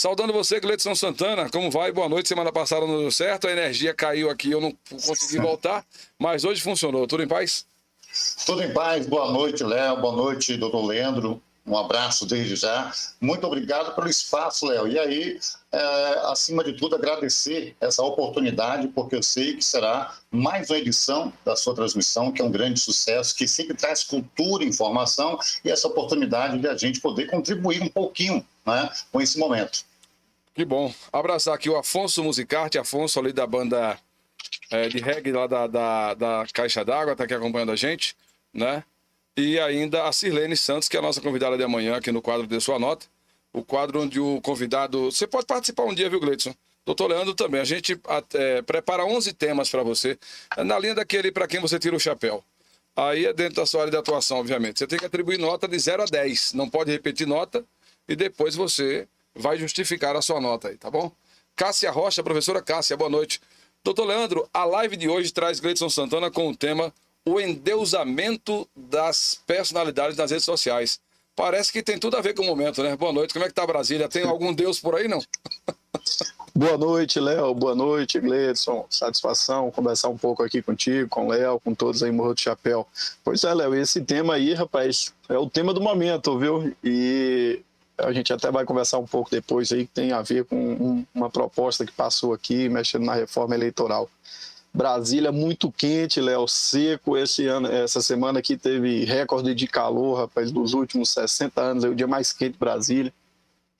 Saudando você, Gleidson Santana, como vai? Boa noite, semana passada não deu certo, a energia caiu aqui, eu não consegui voltar, mas hoje funcionou, tudo em paz? Tudo em paz, boa noite, Léo, boa noite, doutor Leandro, um abraço desde já. Muito obrigado pelo espaço, Léo. E aí, acima de tudo, agradecer essa oportunidade, porque eu sei que será mais uma edição da sua transmissão, que é um grande sucesso, que sempre traz cultura e informação, e essa oportunidade de a gente poder contribuir um pouquinho, né, com esse momento. Que bom. Abraçar aqui o Afonso Musicarte, Afonso ali da banda de reggae lá da Caixa d'Água, tá aqui acompanhando a gente, né? E ainda a Sirlene Santos, que é a nossa convidada de amanhã aqui no quadro de Sua Nota. O quadro onde o convidado... Você pode participar um dia, viu, Gleidson? Doutor Leandro também. A gente prepara 11 temas para você, na linha daquele para quem você tira o chapéu. Aí é dentro da sua área de atuação, obviamente. Você tem que atribuir nota de 0 a 10. Não pode repetir nota e depois você vai justificar a sua nota aí, tá bom? Cássia Rocha, professora Cássia, boa noite. Doutor Leandro, a live de hoje traz Gleidson Santana com o tema o endeusamento das personalidades nas redes sociais. Parece que tem tudo a ver com o momento, né? Boa noite, como é que tá Brasília? Tem algum deus por aí, não? Boa noite, Léo. Boa noite, Gleidson. Satisfação conversar um pouco aqui contigo, com o Léo, com todos aí, Morro do Chapéu. Pois é, Léo, esse tema aí, rapaz, é o tema do momento, viu? E a gente até vai conversar um pouco depois aí, que tem a ver com uma proposta que passou aqui, mexendo na reforma eleitoral. Brasília muito quente, Léo, seco. Essa semana aqui teve recorde de calor, rapaz, dos últimos 60 anos, é o dia mais quente de Brasília.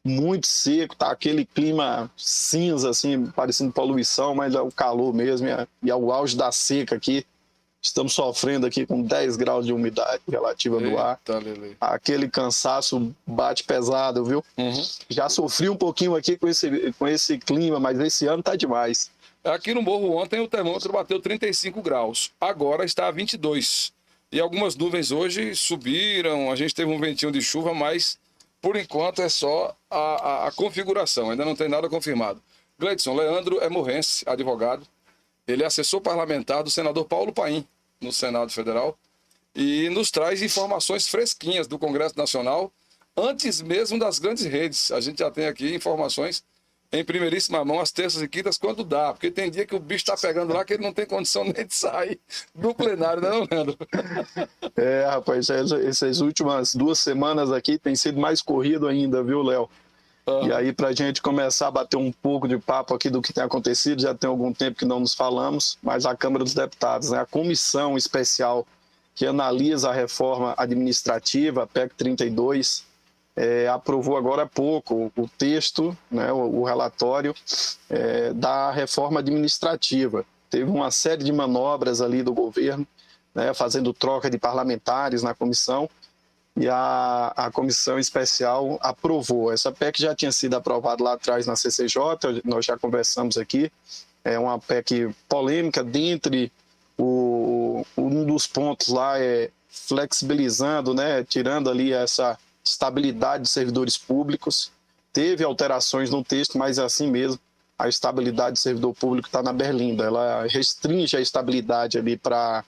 Muito seco, tá aquele clima cinza, assim, parecendo poluição, mas é o calor mesmo, e é o auge da seca aqui. Estamos sofrendo aqui com 10 graus de umidade relativa do ar. Lelê. Aquele cansaço bate pesado, viu? Uhum. Já sofri um pouquinho aqui com esse clima, mas esse ano tá demais. Aqui no Morro ontem o termômetro bateu 35 graus, agora está a 22. E algumas nuvens hoje subiram, a gente teve um ventinho de chuva, mas por enquanto é só a configuração, ainda não tem nada confirmado. Gleidson, Leandro é morrense, advogado, ele é assessor parlamentar do senador Paulo Paim, no Senado Federal, e nos traz informações fresquinhas do Congresso Nacional, antes mesmo das grandes redes. A gente já tem aqui informações em primeiríssima mão, às terças e quintas, quando dá. Porque tem dia que o bicho tá pegando lá que ele não tem condição nem de sair do plenário, não, Leandro? Rapaz, essas últimas 2 semanas aqui tem sido mais corrido ainda, viu, Léo? E aí, pra gente começar a bater um pouco de papo aqui do que tem acontecido, já tem algum tempo que não nos falamos, mas a Câmara dos Deputados, né, a comissão especial que analisa a reforma administrativa, a PEC 32, aprovou agora há pouco o texto, né, o relatório da reforma administrativa. Teve uma série de manobras ali do governo, né, fazendo troca de parlamentares na comissão, e a comissão especial aprovou. Essa PEC já tinha sido aprovada lá atrás na CCJ, nós já conversamos aqui, é uma PEC polêmica, dentre um dos pontos lá é flexibilizando, né, tirando ali essa estabilidade de servidores públicos. Teve alterações no texto, mas é assim mesmo, a estabilidade do servidor público está na berlinda. Ela restringe a estabilidade ali para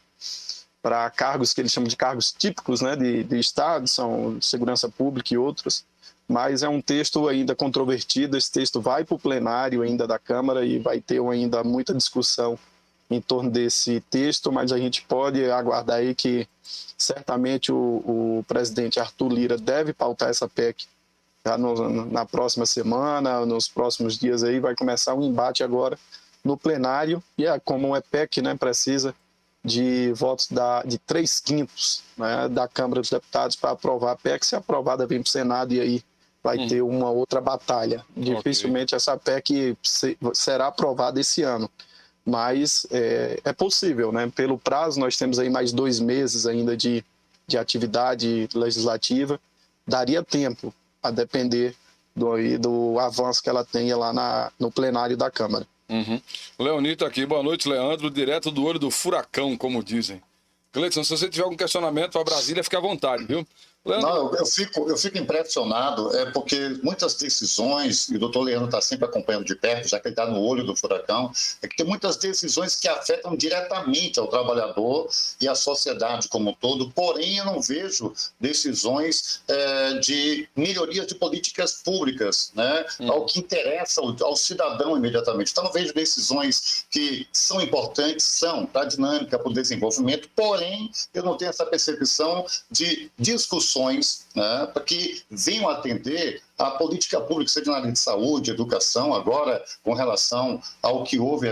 cargos que eles chamam de cargos típicos, né, de Estado, são segurança pública e outros, mas é um texto ainda controvertido. Esse texto vai para o plenário ainda da Câmara e vai ter ainda muita discussão em torno desse texto, mas a gente pode aguardar aí que certamente o presidente Arthur Lira deve pautar essa PEC já na próxima semana, nos próximos dias aí, vai começar um embate agora no plenário, e como é PEC, né, precisa de votos de 3/5, né, da Câmara dos Deputados para aprovar a PEC. Se aprovada, vem para o Senado e aí vai ter uma outra batalha. Dificilmente essa PEC será aprovada esse ano, mas é possível, né? Pelo prazo, nós temos aí mais 2 meses ainda de atividade legislativa, daria tempo, a depender do avanço que ela tenha lá no plenário da Câmara. Uhum. Leonito aqui, boa noite, Leandro, direto do olho do furacão, como dizem. Gleidson, se você tiver algum questionamento para Brasília, fique à vontade, viu? Leandro, Não, eu fico impressionado, porque muitas decisões, e o doutor Leandro está sempre acompanhando de perto, já que ele está no olho do furacão, é que tem muitas decisões que afetam diretamente ao trabalhador e à sociedade como um todo, porém eu não vejo decisões de melhoria de políticas públicas, né, ao que interessa ao cidadão imediatamente. Então eu vejo decisões que são importantes, são para a dinâmica, para o desenvolvimento, porém eu não tenho essa percepção de discussões, né, para que venham atender a política pública, seja na área de saúde, educação, agora com relação ao que houve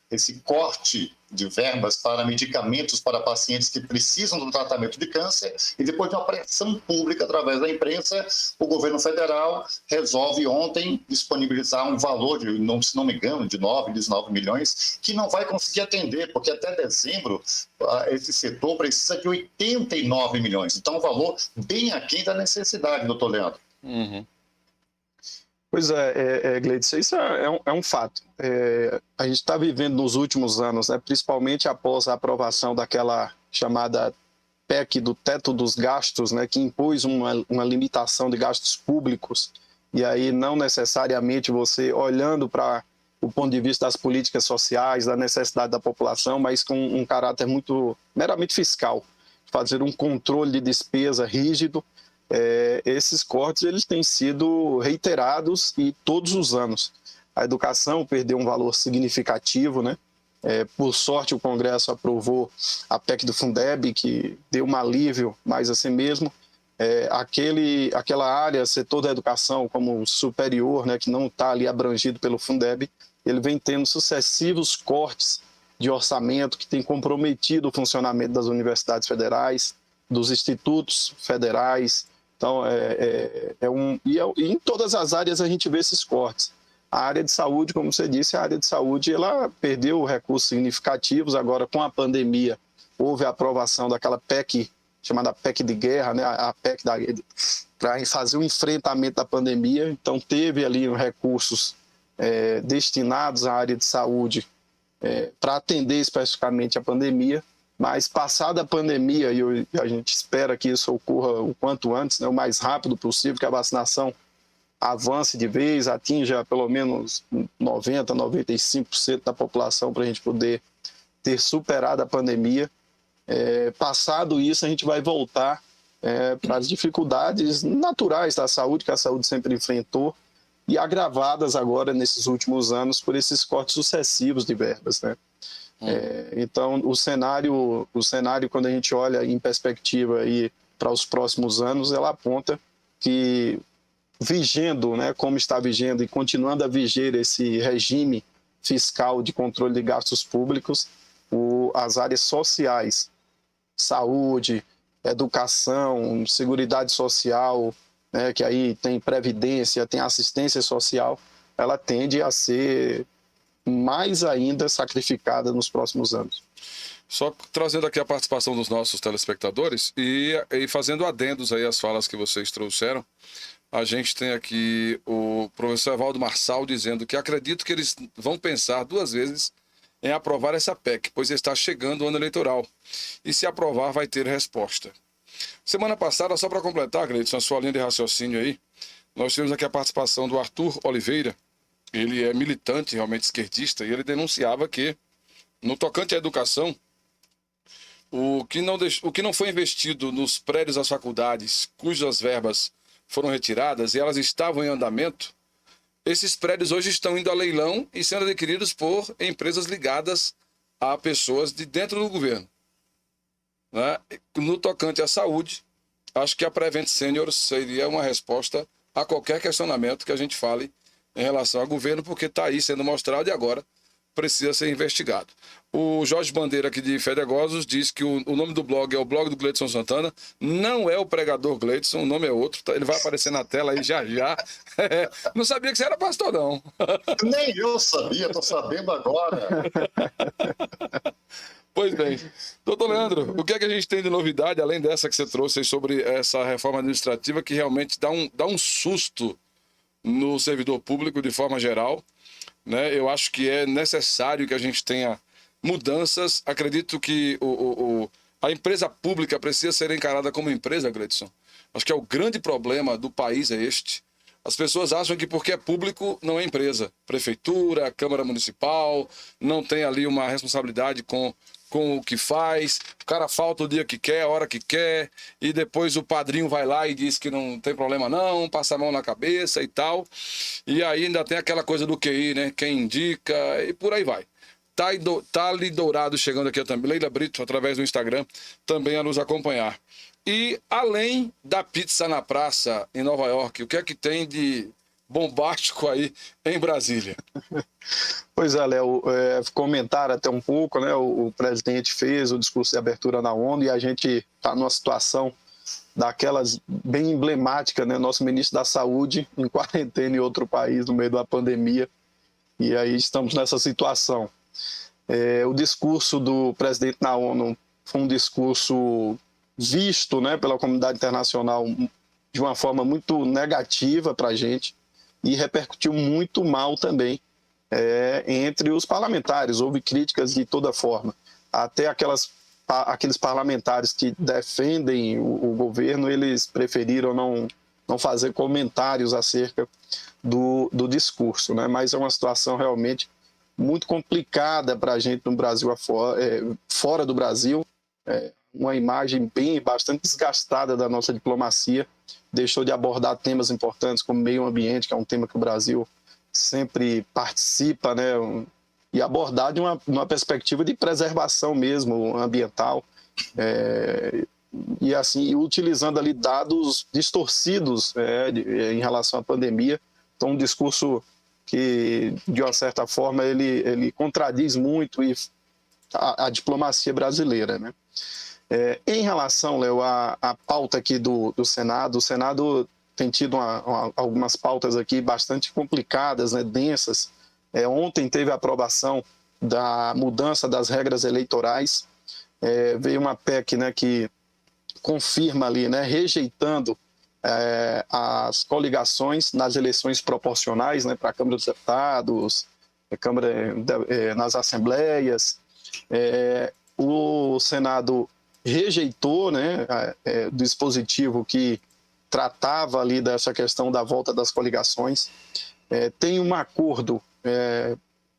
esse corte de verbas para medicamentos para pacientes que precisam do tratamento de câncer, e depois de uma pressão pública através da imprensa, o governo federal resolve ontem disponibilizar um valor, se não me engano, de 19 milhões, que não vai conseguir atender, porque até dezembro esse setor precisa de 89 milhões. Então, um valor bem aquém da necessidade, doutor Leandro. Uhum. Pois Gleidson, isso é um fato. A gente está vivendo nos últimos anos, né, principalmente após a aprovação daquela chamada PEC do teto dos gastos, né, que impôs uma limitação de gastos públicos, e aí não necessariamente você olhando para o ponto de vista das políticas sociais, da necessidade da população, mas com um caráter muito meramente fiscal, fazer um controle de despesa rígido. Esses cortes eles têm sido reiterados e todos os anos. A educação perdeu um valor significativo, né? Por sorte, o Congresso aprovou a PEC do Fundeb, que deu um alívio, mas assim mesmo, aquela área, setor da educação como superior, né, que não está ali abrangido pelo Fundeb, ele vem tendo sucessivos cortes de orçamento que tem comprometido o funcionamento das universidades federais, dos institutos federais. Então, e em todas as áreas a gente vê esses cortes. A área de saúde, como você disse, a área de saúde ela perdeu recursos significativos. Agora, com a pandemia, houve a aprovação daquela PEC, chamada PEC de guerra, né? A PEC para fazer o enfrentamento da pandemia. Então, teve ali recursos destinados à área de saúde para atender especificamente a pandemia. Mas passada a pandemia, e a gente espera que isso ocorra o quanto antes, né, o mais rápido possível, que a vacinação avance de vez, atinja pelo menos 90%, 95% da população para a gente poder ter superado a pandemia. Passado isso, a gente vai voltar para as dificuldades naturais da saúde, que a saúde sempre enfrentou, e agravadas agora nesses últimos anos por esses cortes sucessivos de verbas, né? Então, o cenário, quando a gente olha em perspectiva para os próximos anos, ela aponta que, vigendo, né, como está vigendo e continuando a viger esse regime fiscal de controle de gastos públicos, as áreas sociais, saúde, educação, seguridade social, né, que aí tem previdência, tem assistência social, ela tende a ser mais ainda sacrificada nos próximos anos. Só trazendo aqui a participação dos nossos telespectadores e fazendo adendos aí às falas que vocês trouxeram, a gente tem aqui o professor Evaldo Marçal dizendo que acredito que eles vão pensar duas vezes em aprovar essa PEC, pois está chegando o ano eleitoral. E se aprovar, vai ter resposta. Semana passada, só para completar, Gleidson, a sua linha de raciocínio aí, nós tivemos aqui a participação do Arthur Oliveira. Ele é militante, realmente esquerdista, e ele denunciava que, no tocante à educação, o que não foi investido nos prédios das faculdades, cujas verbas foram retiradas e elas estavam em andamento, esses prédios hoje estão indo a leilão e sendo adquiridos por empresas ligadas a pessoas de dentro do governo, né? No tocante à saúde, acho que a Prevent Senior seria uma resposta a qualquer questionamento que a gente fale em relação ao governo, porque está aí sendo mostrado e agora precisa ser investigado. O Jorge Bandeira, aqui de Fedegosos, diz que o nome do blog é o blog do Gleidson Santana, não é o pregador Gleidson, o nome é outro, ele vai aparecer na tela aí já já. Não sabia que você era pastor, não. Nem eu sabia, estou sabendo agora. Pois bem. Doutor Leandro, o que é que a gente tem de novidade, além dessa que você trouxe aí sobre essa reforma administrativa, que realmente dá um susto no servidor público de forma geral, né? Eu acho que é necessário que a gente tenha mudanças. Acredito que a empresa pública precisa ser encarada como empresa, Gleidson, Acho que é o grande problema do país é este. As pessoas acham que porque é público não é empresa. Prefeitura, Câmara Municipal, não tem ali uma responsabilidade com o que faz. O cara falta o dia que quer, a hora que quer, e depois o padrinho vai lá e diz que não tem problema não, passa a mão na cabeça e tal. E aí ainda tem aquela coisa do QI, né? Quem indica e por aí vai. Thali Dourado chegando aqui também. Leila Brito, através do Instagram, também a nos acompanhar. E além da pizza na praça em Nova York, o que é que tem de bombástico aí em Brasília? Pois é, Léo, comentaram até um pouco, né? O presidente fez o discurso de abertura na ONU e a gente está numa situação daquelas bem emblemática, né? Nosso ministro da Saúde em quarentena em outro país no meio da pandemia, e aí estamos nessa situação. O discurso do presidente na ONU foi um discurso visto, né, pela comunidade internacional de uma forma muito negativa para a gente e repercutiu muito mal também entre os parlamentares. Houve críticas de toda forma. Até aqueles parlamentares que defendem o governo, eles preferiram não fazer comentários acerca do discurso, né? Mas é uma situação realmente muito complicada para a gente no Brasil, fora do Brasil. Uma imagem bastante desgastada da nossa diplomacia, deixou de abordar temas importantes como meio ambiente, que é um tema que o Brasil sempre participa, né? E abordar de uma perspectiva de preservação mesmo ambiental, e assim, utilizando ali dados distorcidos em relação à pandemia. Então, um discurso que, de uma certa forma, ele contradiz muito a diplomacia brasileira, né? Em relação, Léo, à pauta aqui do Senado, o Senado tem tido algumas pautas aqui bastante complicadas, né, densas. Ontem teve a aprovação da mudança das regras eleitorais. Veio uma PEC, né, que confirma ali, né, rejeitando as coligações nas eleições proporcionais, né, para a Câmara dos Deputados, nas assembleias. O Senado rejeitou, né, o dispositivo que tratava ali dessa questão da volta das coligações. Tem um acordo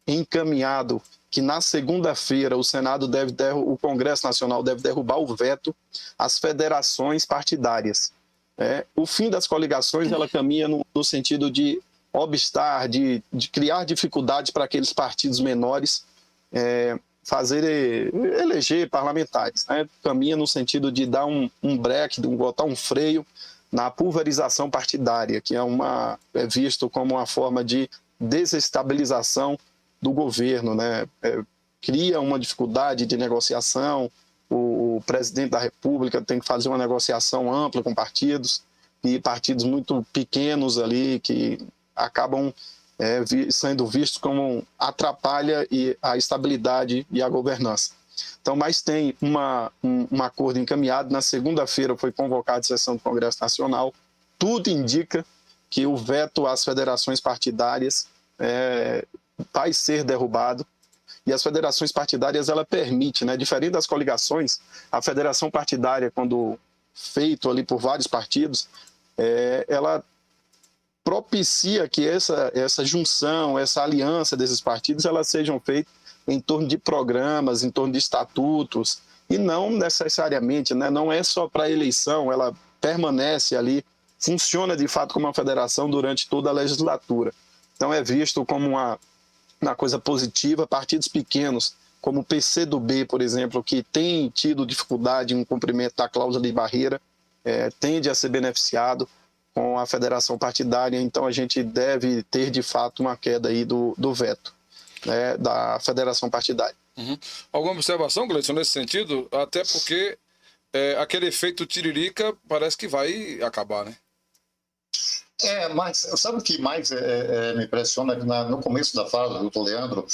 encaminhado que na segunda-feira o Congresso Nacional deve derrubar o veto às federações partidárias. O fim das coligações, ela caminha no sentido de obstar, de criar dificuldades para aqueles partidos menores eleger parlamentares, né? Caminha no sentido de dar um break, botar um freio na pulverização partidária, que é visto como uma forma de desestabilização do governo, né? Cria uma dificuldade de negociação. O presidente da República tem que fazer uma negociação ampla com partidos, e partidos muito pequenos ali que acabam sendo vistos como atrapalha a estabilidade e a governança. Então, mas tem um acordo encaminhado. Na segunda-feira foi convocada a sessão do Congresso Nacional. Tudo indica que o veto às federações partidárias vai ser derrubado. E as federações partidárias, ela permite, né, diferente das coligações, a federação partidária, quando feito ali por vários partidos, ela propicia que essa junção, essa aliança desses partidos, elas sejam feitas em torno de programas, em torno de estatutos, e não necessariamente, né, não é só para a eleição, ela permanece ali, funciona de fato como uma federação durante toda a legislatura. Então é visto como uma coisa positiva. Partidos pequenos, como o PCdoB, por exemplo, que tem tido dificuldade em cumprimento da cláusula de barreira, tende a ser beneficiado com a federação partidária. Então a gente deve ter de fato uma queda aí do veto, né, da federação partidária. Uhum. Alguma observação, Gleison, nesse sentido? Até porque aquele efeito tiririca parece que vai acabar, né? Mas sabe o que mais me impressiona no começo da fala do doutor Leandro?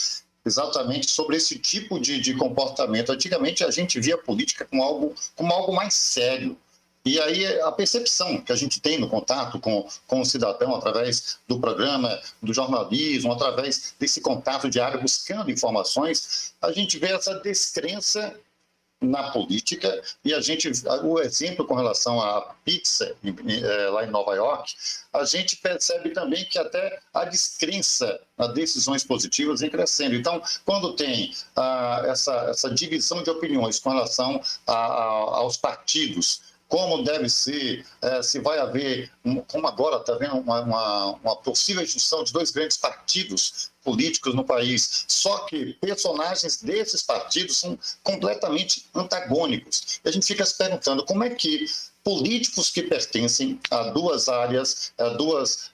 Exatamente sobre esse tipo de comportamento. Antigamente a gente via a política como algo mais sério. E aí a percepção que a gente tem no contato com o cidadão através do programa, do jornalismo, através desse contato diário buscando informações, a gente vê essa descrença na política, e o exemplo com relação à pizza lá em Nova York, a gente percebe também que até a descrença nas decisões positivas vem crescendo. Então, quando tem essa divisão de opiniões com relação aos partidos, como deve ser, se vai haver, como agora está havendo uma possível junção de 2 grandes partidos políticos no país, só que personagens desses partidos são completamente antagônicos. E a gente fica se perguntando como é que políticos que pertencem a 2 áreas, a 2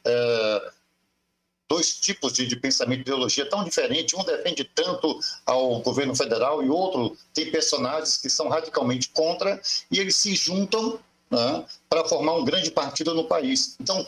tipos de pensamento e ideologia tão diferentes, um defende tanto ao governo federal e outro tem personagens que são radicalmente contra, e eles se juntam, né, para formar um grande partido no país. Então,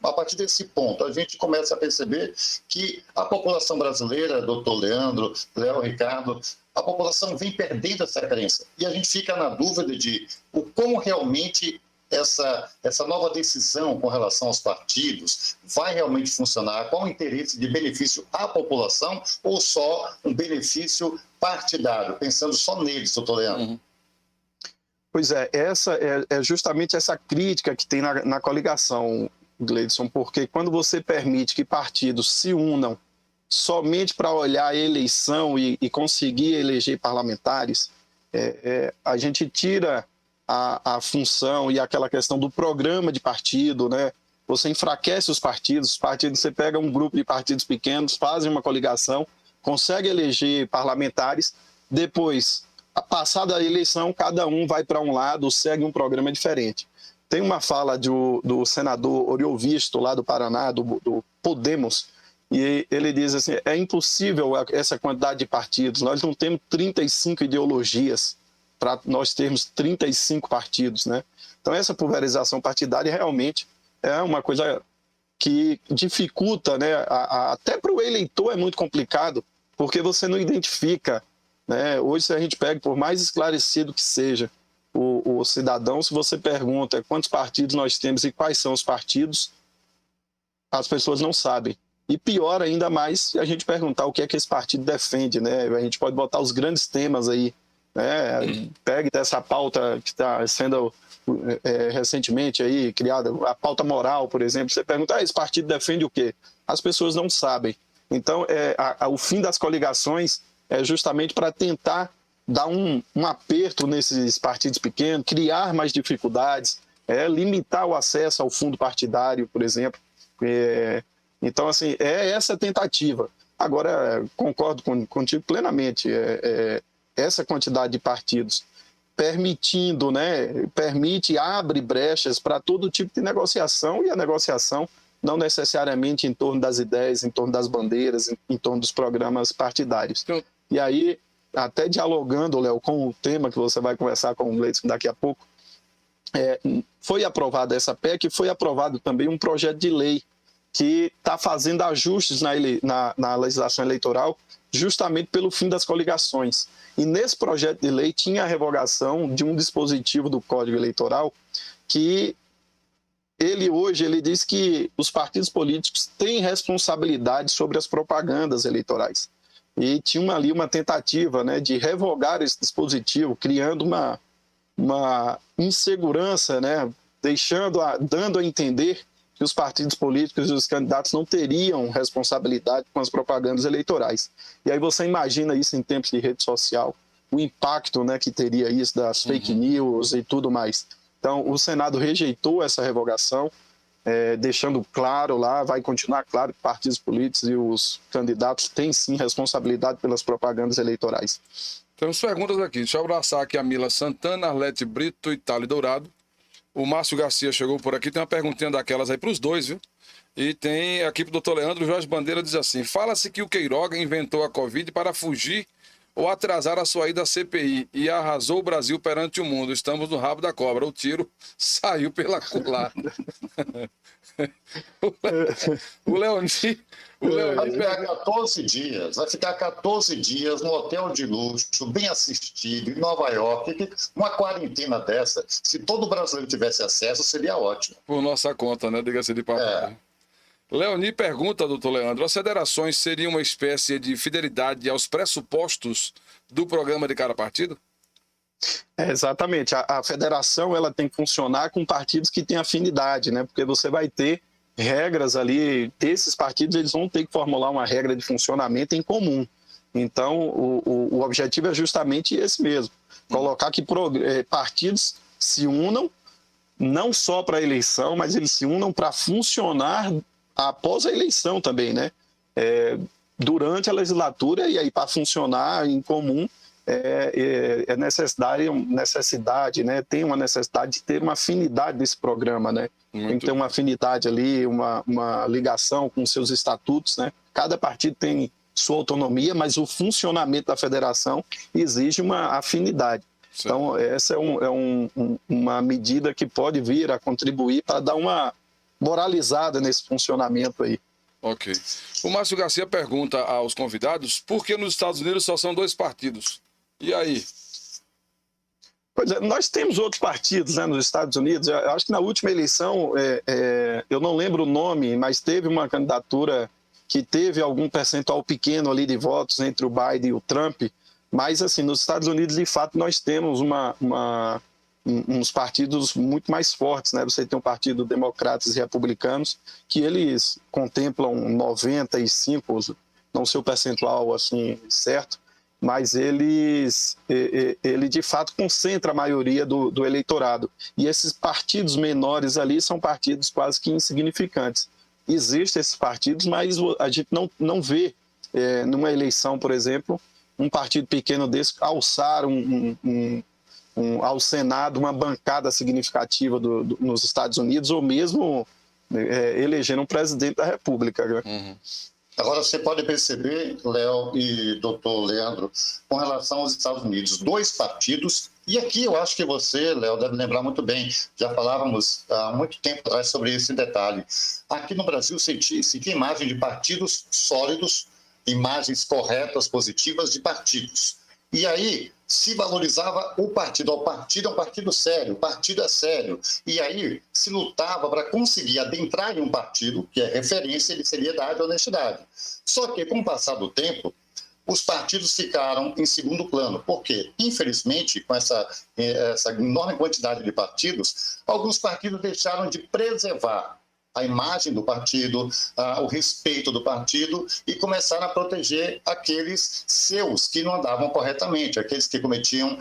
a partir desse ponto, a gente começa a perceber que a população brasileira, doutor Leandro, Léo, Ricardo, a população vem perdendo essa crença. E a gente fica na dúvida de como realmente essa nova decisão com relação aos partidos vai realmente funcionar? Qual o interesse de benefício à população ou só um benefício partidário, pensando só neles, doutor Leandro? Uhum. Pois é, essa é justamente essa crítica que tem na coligação, Gleidson, porque quando você permite que partidos se unam somente para olhar a eleição e conseguir eleger parlamentares, a gente tira a função e aquela questão do programa de partido, né? Você enfraquece os partidos, você pega um grupo de partidos pequenos, fazem uma coligação, consegue eleger parlamentares, depois, passada a eleição, cada um vai para um lado, segue um programa diferente. Tem uma fala do senador Oriovisto, lá do Paraná, do Podemos, e ele diz assim, é impossível essa quantidade de partidos, nós não temos 35 ideologias para nós termos 35 partidos, né? Então essa pulverização partidária realmente é uma coisa que dificulta, né? Até para o eleitor é muito complicado, porque você não identifica, né? Hoje, se a gente pega, por mais esclarecido que seja o cidadão, se você pergunta quantos partidos nós temos e quais são os partidos, as pessoas não sabem. E pior ainda mais se a gente perguntar o que é que esse partido defende, né? A gente pode botar os grandes temas aí, né? Pegue dessa pauta que está sendo recentemente aí criada, a pauta moral, por exemplo. Você pergunta, esse partido defende o quê? As pessoas não sabem. Então, o fim das coligações é justamente para tentar dar um aperto nesses partidos pequenos, criar mais dificuldades, limitar o acesso ao fundo partidário, por exemplo. Então, assim, é essa tentativa. Agora, concordo contigo plenamente. Essa quantidade de partidos permitindo, né, abre brechas para todo tipo de negociação, e a negociação não necessariamente em torno das ideias, em torno das bandeiras, em torno dos programas partidários. E aí, até dialogando, Léo, com o tema que você vai conversar com o Gleidson daqui a pouco, foi aprovada essa PEC e foi aprovado também um projeto de lei que está fazendo ajustes na legislação eleitoral justamente pelo fim das coligações. E nesse projeto de lei tinha a revogação de um dispositivo do Código Eleitoral que ele diz que os partidos políticos têm responsabilidade sobre as propagandas eleitorais. E tinha ali uma tentativa, né, de revogar esse dispositivo, criando uma insegurança, né, dando a entender que os partidos políticos e os candidatos não teriam responsabilidade com as propagandas eleitorais. E aí você imagina isso em tempos de rede social, o impacto, né, que teria isso das fake news e tudo mais. Então, o Senado rejeitou essa revogação, deixando claro lá, vai continuar claro que partidos políticos e os candidatos têm sim responsabilidade pelas propagandas eleitorais. Temos perguntas aqui. Deixa eu abraçar aqui a Mila Santana, Arlete Brito e Thali Dourado. O Márcio Garcia chegou por aqui, tem uma perguntinha daquelas aí para os dois, viu? E tem aqui para o doutor Leandro, Jorge Bandeira diz assim, fala-se que o Queiroga inventou a Covid para fugir ou atrasar a sua ida à CPI e arrasou o Brasil perante o mundo. Estamos no rabo da cobra. O tiro saiu pela culatra. O Leoni... Vai ficar 14 dias no hotel de luxo, bem assistido, em Nova York. Uma quarentena dessa, se todo brasileiro tivesse acesso, seria ótimo. Por nossa conta, né? Diga-se de papai. Leoni pergunta, doutor Leandro, as federações seriam uma espécie de fidelidade aos pressupostos do programa de cada partido? Exatamente. A federação ela tem que funcionar com partidos que têm afinidade, né? Porque você vai ter regras ali, esses partidos eles vão ter que formular uma regra de funcionamento em comum. Então, o objetivo é justamente esse mesmo, colocar que partidos se unam, não só para a eleição, mas eles se unam para funcionar após a eleição também, né? Durante a legislatura, e aí para funcionar em comum, é necessidade, né? Tem uma necessidade de ter uma afinidade desse programa, né? Tem que ter uma afinidade ali, uma ligação com seus estatutos, né? Cada partido tem sua autonomia, mas o funcionamento da federação exige uma afinidade. Sim. Então, essa é uma medida que pode vir a contribuir para dar uma moralizada nesse funcionamento aí. Ok. O Márcio Garcia pergunta aos convidados por que nos Estados Unidos só são 2 partidos. E aí? Pois é, nós temos outros partidos, né, nos Estados Unidos. Eu acho que na última eleição, eu não lembro o nome, mas teve uma candidatura que teve algum percentual pequeno ali de votos entre o Biden e o Trump. Mas, assim, nos Estados Unidos, de fato, nós temos uns partidos muito mais fortes, né? Você tem um partido Democratas e Republicanos, que eles contemplam 95, não sei o percentual assim certo, mas ele de fato concentra a maioria do eleitorado. E esses partidos menores ali são partidos quase que insignificantes. Existem esses partidos, mas a gente não vê numa eleição, por exemplo, um partido pequeno desse alçar ao Senado uma bancada significativa nos Estados Unidos, ou mesmo eleger um presidente da República. Uhum. Agora, você pode perceber, Léo e doutor Leandro, com relação aos Estados Unidos, 2 partidos, e aqui eu acho que você, Léo, deve lembrar muito bem, já falávamos há muito tempo atrás sobre esse detalhe. Aqui no Brasil se tinha imagem de partidos sólidos, imagens corretas, positivas de partidos. E aí se valorizava o partido. O partido é um partido sério, o partido é sério. E aí se lutava para conseguir adentrar em um partido que é referência de seriedade e honestidade. Só que, com o passar do tempo, os partidos ficaram em segundo plano. Por quê? Infelizmente, com essa enorme quantidade de partidos, alguns partidos deixaram de preservar a imagem do partido, o respeito do partido, e começaram a proteger aqueles seus que não andavam corretamente, aqueles que cometiam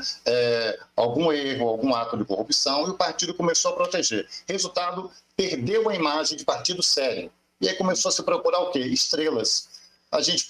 algum erro, algum ato de corrupção, e o partido começou a proteger. Resultado, perdeu a imagem de partido sério. E aí começou a se procurar o quê? Estrelas. A gente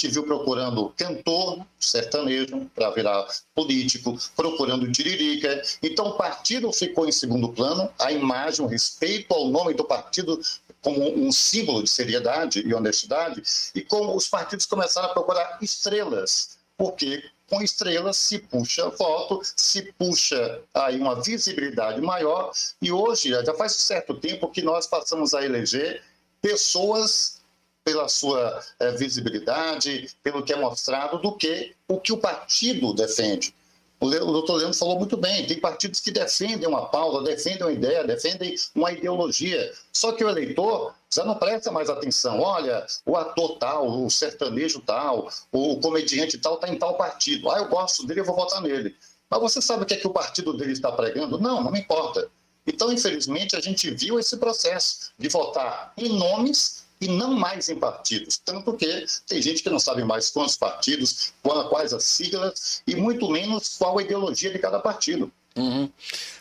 viu procurando cantor sertanejo para virar político, procurando tiririca. Então o partido ficou em segundo plano, a imagem, o respeito ao nome do partido como um símbolo de seriedade e honestidade, e como os partidos começaram a procurar estrelas, porque com estrelas se puxa voto, se puxa aí uma visibilidade maior, e hoje já faz um certo tempo que nós passamos a eleger pessoas pela sua visibilidade, pelo que é mostrado, do que o que o partido defende. O doutor Leandro falou muito bem, tem partidos que defendem uma pauta, defendem uma ideia, defendem uma ideologia, só que o eleitor já não presta mais atenção. Olha, o ator tal, o sertanejo tal, o comediante tal está em tal partido. Eu gosto dele, eu vou votar nele. Mas você sabe o que é que o partido dele está pregando? Não me importa. Então, infelizmente, a gente viu esse processo de votar em nomes e não mais em partidos. Tanto que tem gente que não sabe mais quantos partidos, quais as siglas, e muito menos qual a ideologia de cada partido. Uhum.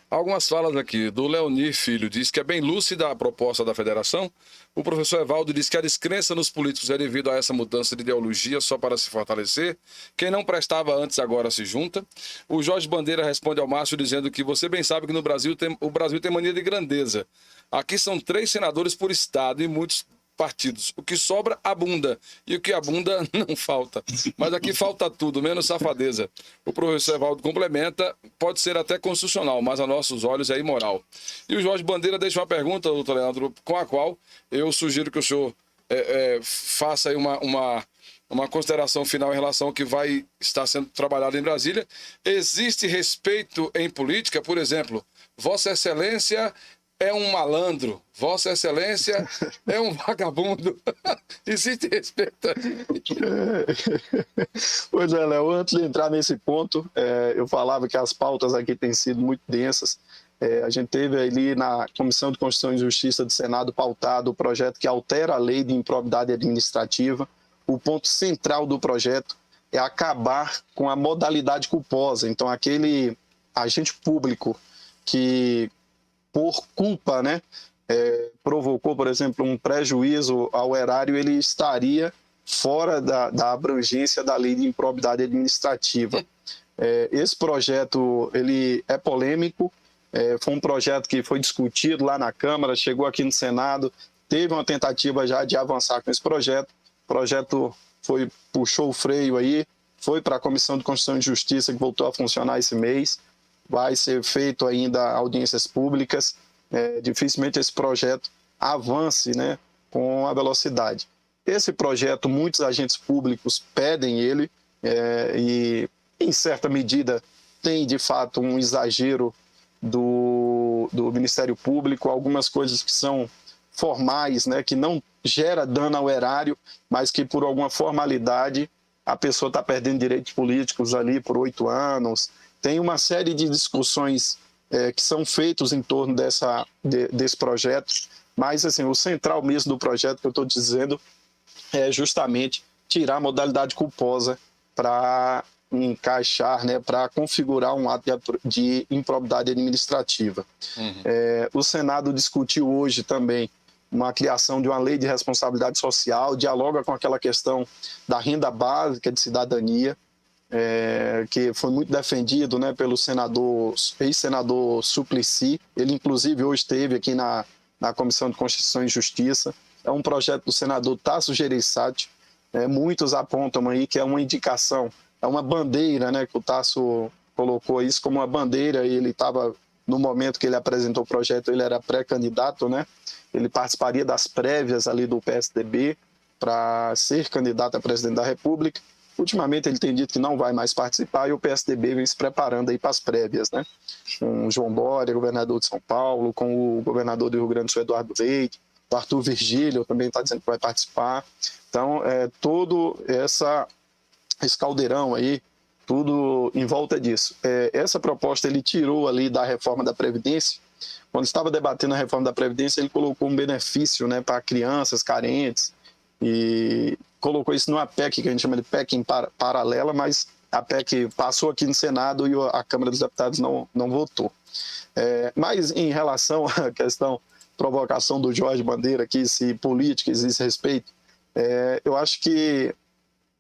Algumas falas aqui do Leonir Filho, diz que é bem lúcida a proposta da federação. O professor Evaldo diz que a descrença nos políticos é devido a essa mudança de ideologia só para se fortalecer. Quem não prestava antes agora se junta. O Jorge Bandeira responde ao Márcio dizendo que você bem sabe que no Brasil o Brasil tem mania de grandeza. Aqui são 3 senadores por estado e muitos partidos. O que sobra, abunda. E o que abunda, não falta. Mas aqui falta tudo, menos safadeza. O professor Evaldo complementa, pode ser até constitucional, mas a nossos olhos é imoral. E o Jorge Bandeira deixa uma pergunta, doutor Leandro, com a qual eu sugiro que o senhor faça aí uma consideração final em relação ao que vai estar sendo trabalhado em Brasília. Existe respeito em política? Por exemplo, Vossa Excelência é um malandro, Vossa Excelência é um vagabundo. Existe respeito. Pois é, Léo, antes de entrar nesse ponto, eu falava que as pautas aqui têm sido muito densas. A gente teve ali na Comissão de Constituição e Justiça do Senado pautado o projeto que altera a lei de improbidade administrativa. O ponto central do projeto é acabar com a modalidade culposa. Então, aquele agente público que, por culpa, né, provocou, por exemplo, um prejuízo ao erário, ele estaria fora da abrangência da lei de improbidade administrativa. Esse projeto ele é polêmico, foi um projeto que foi discutido lá na Câmara, chegou aqui no Senado, teve uma tentativa já de avançar com esse projeto. O projeto puxou o freio aí, foi para a Comissão de Constituição e Justiça, que voltou a funcionar esse mês. Vai ser feito ainda audiências públicas. Dificilmente esse projeto avance, né, com a velocidade. Esse projeto, muitos agentes públicos pedem ele e, em certa medida, tem, de fato, um exagero do Ministério Público, algumas coisas que são formais, né, que não gera dano ao erário, mas que, por alguma formalidade, a pessoa está perdendo direitos políticos ali por 8 anos. Tem uma série de discussões que são feitos em torno desse projeto, mas assim, o central mesmo do projeto que eu estou dizendo é justamente tirar a modalidade culposa para encaixar, né, para configurar um ato de improbidade administrativa. O Senado discutiu hoje também uma criação de uma lei de responsabilidade social, dialoga com aquela questão da renda básica de cidadania, que foi muito defendido, né, pelo ex-senador Suplicy. Ele, inclusive, hoje esteve aqui na Comissão de Constituição e Justiça. É um projeto do senador Tasso Gereissati. Muitos apontam aí que é uma indicação, é uma bandeira, né, que o Tasso colocou isso como uma bandeira, e ele estava, no momento que ele apresentou o projeto, ele era pré-candidato, né? Ele participaria das prévias ali do PSDB para ser candidato a presidente da República. Ultimamente ele tem dito que não vai mais participar e o PSDB vem se preparando aí para as prévias, né? Com o João Dória, governador de São Paulo, com o governador do Rio Grande do Sul, Eduardo Leite, o Arthur Virgílio também está dizendo que vai participar. Então, todo esse caldeirão aí, tudo em volta disso. Essa proposta ele tirou ali da reforma da Previdência. Quando estava debatendo a reforma da Previdência, ele colocou um benefício, né, para crianças carentes e colocou isso numa PEC, que a gente chama de PEC paralela, mas a PEC passou aqui no Senado e a Câmara dos Deputados não votou. Mas em relação à questão, provocação do Jorge Bandeira, aqui, se política existe respeito, eu acho que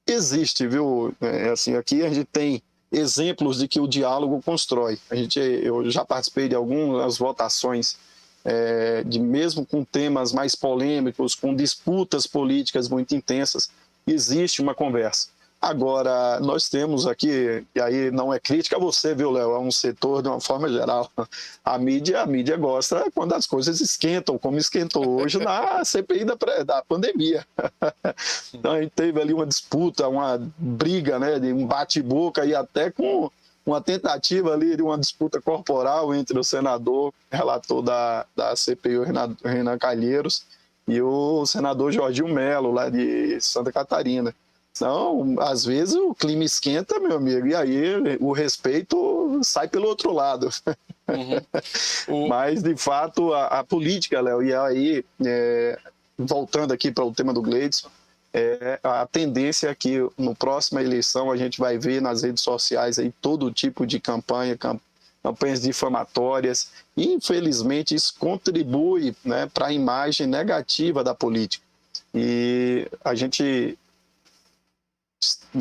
existe, viu? Assim, aqui a gente tem exemplos de que o diálogo constrói. Eu já participei de algumas votações, mesmo com temas mais polêmicos, com disputas políticas muito intensas, existe uma conversa. Agora, nós temos aqui, e aí não é crítica a você, viu, Léo? É um setor de uma forma geral. A mídia gosta quando as coisas esquentam, como esquentou hoje na CPI da pandemia. Então, a gente teve ali uma disputa, uma briga, né, de um bate-boca e até com uma tentativa ali de uma disputa corporal entre o senador, relator da CPI, o Renan Calheiros, e o senador Jorginho Melo, lá de Santa Catarina. Então, às vezes o clima esquenta, meu amigo, e aí o respeito sai pelo outro lado. Mas, de fato, a política, Léo, e aí, voltando aqui para o tema do Gleidson, a tendência é que na próxima eleição a gente vai ver nas redes sociais aí todo tipo de campanhas difamatórias, e infelizmente isso contribui, né, para a imagem negativa da política. E a gente...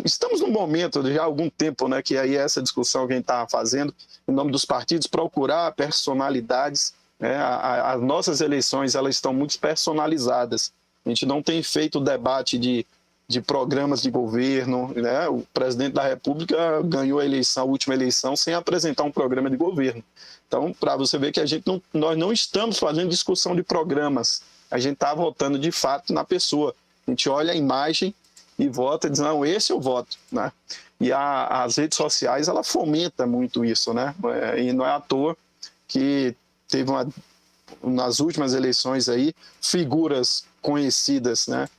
Estamos num momento de já há algum tempo, né, que aí essa discussão que a gente está fazendo, em nome dos partidos, procurar personalidades, né? As nossas eleições elas estão muito personalizadas. A gente não tem feito debate de programas de governo, né? O presidente da República ganhou a última eleição, sem apresentar um programa de governo. Então, para você ver que nós não estamos fazendo discussão de programas, a gente está votando de fato na pessoa. A gente olha a imagem e vota e diz, não, esse eu voto, né? E as redes sociais, ela fomenta muito isso, né? E não é à toa que teve nas últimas eleições aí, figuras conhecidas, né?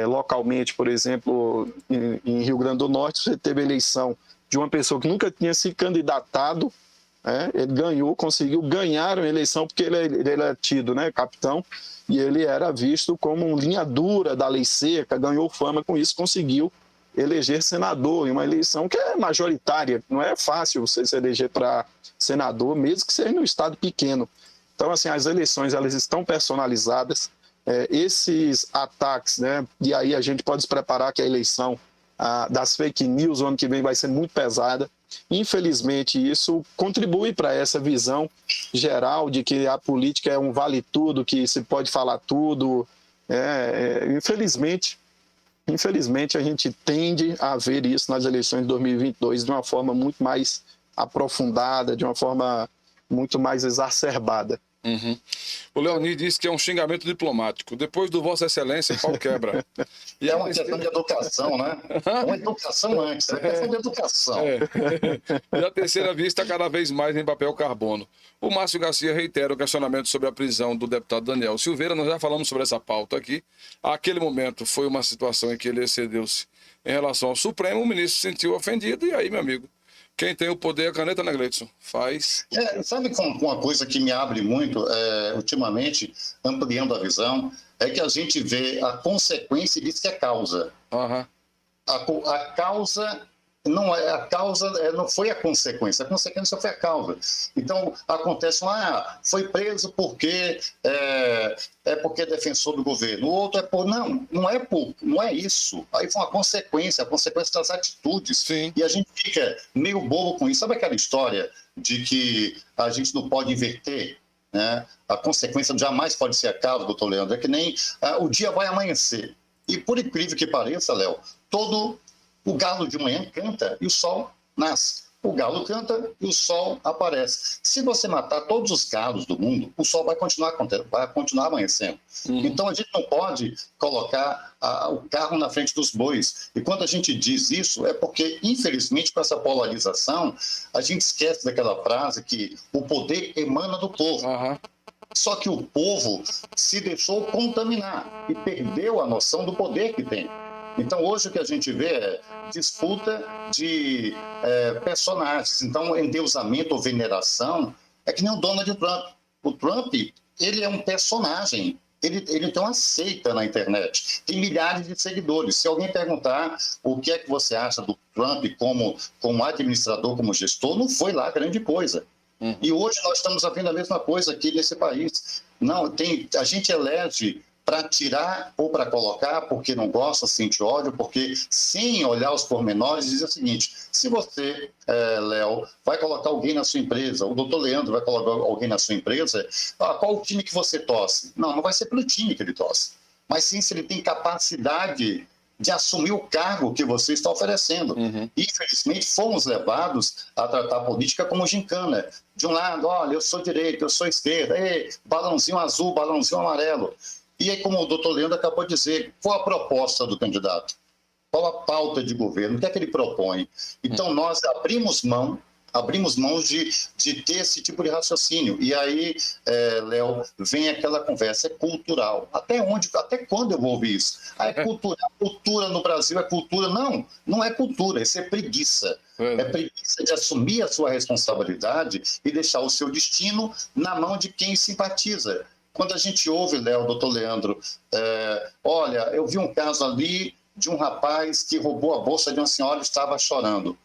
Localmente, por exemplo, em Rio Grande do Norte, você teve a eleição de uma pessoa que nunca tinha se candidatado, né? Ele conseguiu ganhar a eleição porque ele era tido, né, capitão, e ele era visto como um linha dura da lei seca, ganhou fama com isso, conseguiu eleger senador em uma eleição que é majoritária, não é fácil você se eleger para senador, mesmo que seja num estado pequeno. Então, assim, as eleições elas estão personalizadas, esses ataques, né, e aí a gente pode se preparar que a eleição das fake news o ano que vem vai ser muito pesada. Infelizmente, isso contribui para essa visão geral de que a política é um vale-tudo, que se pode falar tudo. Infelizmente, a gente tende a ver isso nas eleições de 2022 de uma forma muito mais aprofundada, de uma forma muito mais exacerbada. Uhum. O Leoni disse que é um xingamento diplomático. Depois do Vossa Excelência, o pau quebra. E é uma questão de educação, né? É uma educação antes, é questão de educação. E a terceira via está cada vez mais em papel carbono. O Márcio Garcia reitera o questionamento sobre a prisão do deputado Daniel Silveira. Nós já falamos sobre essa pauta aqui. Aquele momento foi uma situação em que ele excedeu-se em relação ao Supremo. O ministro se sentiu ofendido. E aí, meu amigo, quem tem o poder é a caneta, né, Gleidson? Faz. Sabe uma coisa que me abre muito, ultimamente, ampliando a visão, é que a gente vê a consequência e diz que é causa. Uhum. A causa não é a causa, não foi a consequência foi a causa. Então acontece, foi preso porque porque é defensor do governo, o outro não é isso. Aí foi a consequência das atitudes. Sim. E a gente fica meio bobo com isso. Sabe aquela história de que a gente não pode inverter, né? A consequência jamais pode ser a causa, doutor Leandro. É que nem o dia vai amanhecer. E por incrível que pareça, Léo, o galo de manhã canta e o sol nasce. O galo canta e o sol aparece. Se você matar todos os galos do mundo, o sol vai continuar amanhecendo. Uhum. Então a gente não pode colocar o carro na frente dos bois. E quando a gente diz isso, é porque, infelizmente, com essa polarização, a gente esquece daquela frase que o poder emana do povo. Uhum. Só que o povo se deixou contaminar e perdeu a noção do poder que tem. Então, hoje o que a gente vê é disputa de personagens. Então, endeusamento ou veneração é que nem o Donald Trump. O Trump, ele é um personagem. Ele tem uma seita na internet. Tem milhares de seguidores. Se alguém perguntar o que é que você acha do Trump como administrador, como gestor, não foi lá grande coisa. E hoje nós estamos vendo a mesma coisa aqui nesse país. A gente elege para tirar ou para colocar, porque não gosta, sente ódio, porque sem olhar os pormenores, diz o seguinte: se você, Léo, vai colocar alguém na sua empresa, o doutor Leandro vai colocar alguém na sua empresa, qual o time que você torce? Não vai ser pelo time que ele torce, mas sim se ele tem capacidade de assumir o cargo que você está oferecendo. Uhum. Infelizmente, fomos levados a tratar a política como gincana. De um lado, olha, eu sou direita, eu sou esquerda, balãozinho azul, balãozinho amarelo. E aí, como o doutor Leandro acabou de dizer, qual a proposta do candidato? Qual a pauta de governo? O que é que ele propõe? Então, nós abrimos mão de ter esse tipo de raciocínio. E aí, Léo, vem aquela conversa, é cultural. Até quando eu vou ouvir isso? É cultura no Brasil é cultura. Não é cultura, isso é preguiça. É preguiça de assumir a sua responsabilidade e deixar o seu destino na mão de quem simpatiza. Quando a gente ouve, Léo, doutor Leandro, olha, eu vi um caso ali de um rapaz que roubou a bolsa de uma senhora e estava chorando.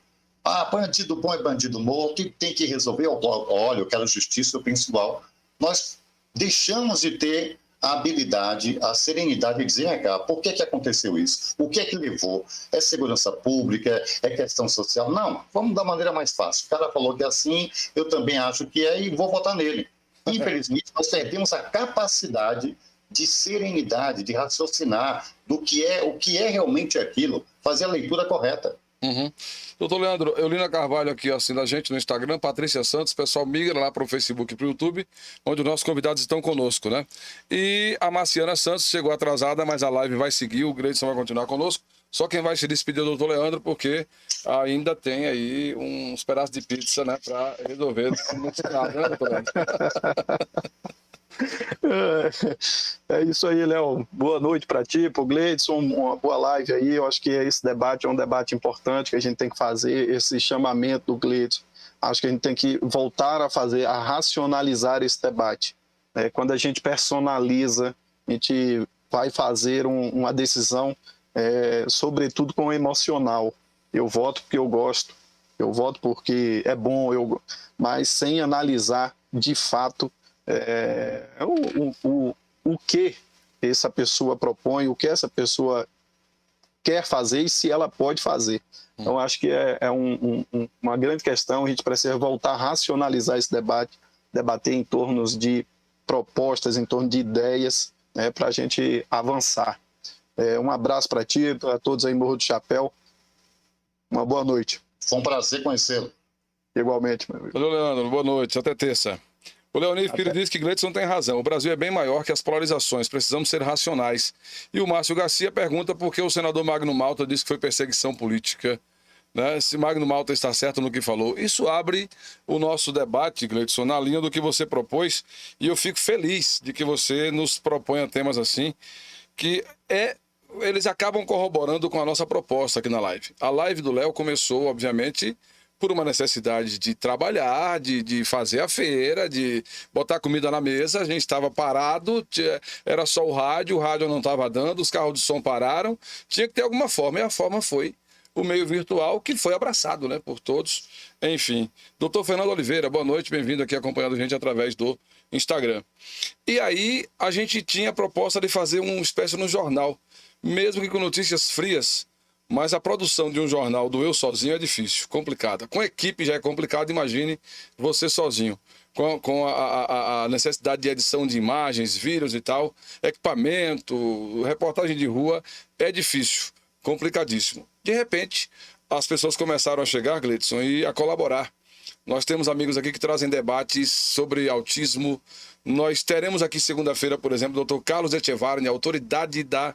Bandido bom é bandido morto e tem que resolver. Olha, eu quero justiça, eu penso igual. Nós deixamos de ter a habilidade, a serenidade de dizer, por que aconteceu isso? O que é que levou? É segurança pública? É questão social? Não, vamos da maneira mais fácil. O cara falou que é assim, eu também acho que é e vou votar nele. Infelizmente, nós perdemos a capacidade de serenidade, de raciocinar o que é realmente aquilo, fazer a leitura correta. Uhum. Doutor Leandro, Eulina Carvalho aqui assistindo a gente no Instagram, Patrícia Santos, pessoal migra lá para o Facebook e para o YouTube, onde os nossos convidados estão conosco, né? E a Marciana Santos chegou atrasada, mas a live vai seguir, o Gleidson vai continuar conosco. Só quem vai se despedir é o doutor Leandro, porque ainda tem aí uns pedaços de pizza, né, para resolver no final, né, doutor Leandro? É isso aí, Léo. Boa noite para ti, para o Gleidson, uma boa live aí. Eu acho que esse debate é um debate importante que a gente tem que fazer, esse chamamento do Gleidson. Acho que a gente tem que voltar a fazer, a racionalizar esse debate. Quando a gente personaliza, a gente vai fazer uma decisão, sobretudo com o emocional. Eu voto porque eu gosto, eu voto porque é bom, mas sem analisar de fato o que essa pessoa propõe, o que essa pessoa quer fazer e se ela pode fazer. Então, acho que uma grande questão, a gente precisa voltar a racionalizar esse debate, debater em torno de propostas, em torno de ideias, para a gente avançar. Um abraço para ti, para todos aí em Morro do Chapéu. Uma boa noite. Foi um prazer conhecê-lo. Igualmente, meu amigo. Valeu, Leandro. Boa noite. Até terça. O Leonir Filho diz que Gleidson tem razão. O Brasil é bem maior que as polarizações. Precisamos ser racionais. E o Márcio Garcia pergunta por que o senador Magno Malta disse que foi perseguição política. Né? Se Magno Malta está certo no que falou. Isso abre o nosso debate, Gleidson, na linha do que você propôs. E eu fico feliz de que você nos proponha temas assim, que eles acabam corroborando com a nossa proposta aqui na live. A live do Léo começou, obviamente, por uma necessidade de trabalhar, de fazer a feira, de botar comida na mesa. A gente estava parado, era só o rádio não estava dando, os carros de som pararam, tinha que ter alguma forma, e a forma foi o meio virtual, que foi abraçado, né, por todos. Enfim, doutor Fernando Oliveira, boa noite, bem-vindo aqui acompanhando a gente através do Instagram. E aí a gente tinha a proposta de fazer uma espécie de um jornal, mesmo que com notícias frias, mas a produção de um jornal do eu sozinho é difícil, complicada. Com equipe já é complicado, imagine você sozinho. Com a necessidade de edição de imagens, vídeos e tal, equipamento, reportagem de rua, é difícil, complicadíssimo. De repente, as pessoas começaram a chegar, Gleidson, e a colaborar. Nós temos amigos aqui que trazem debates sobre autismo. Nós teremos aqui segunda-feira, por exemplo, o Dr. Carlos Echevarne, autoridade da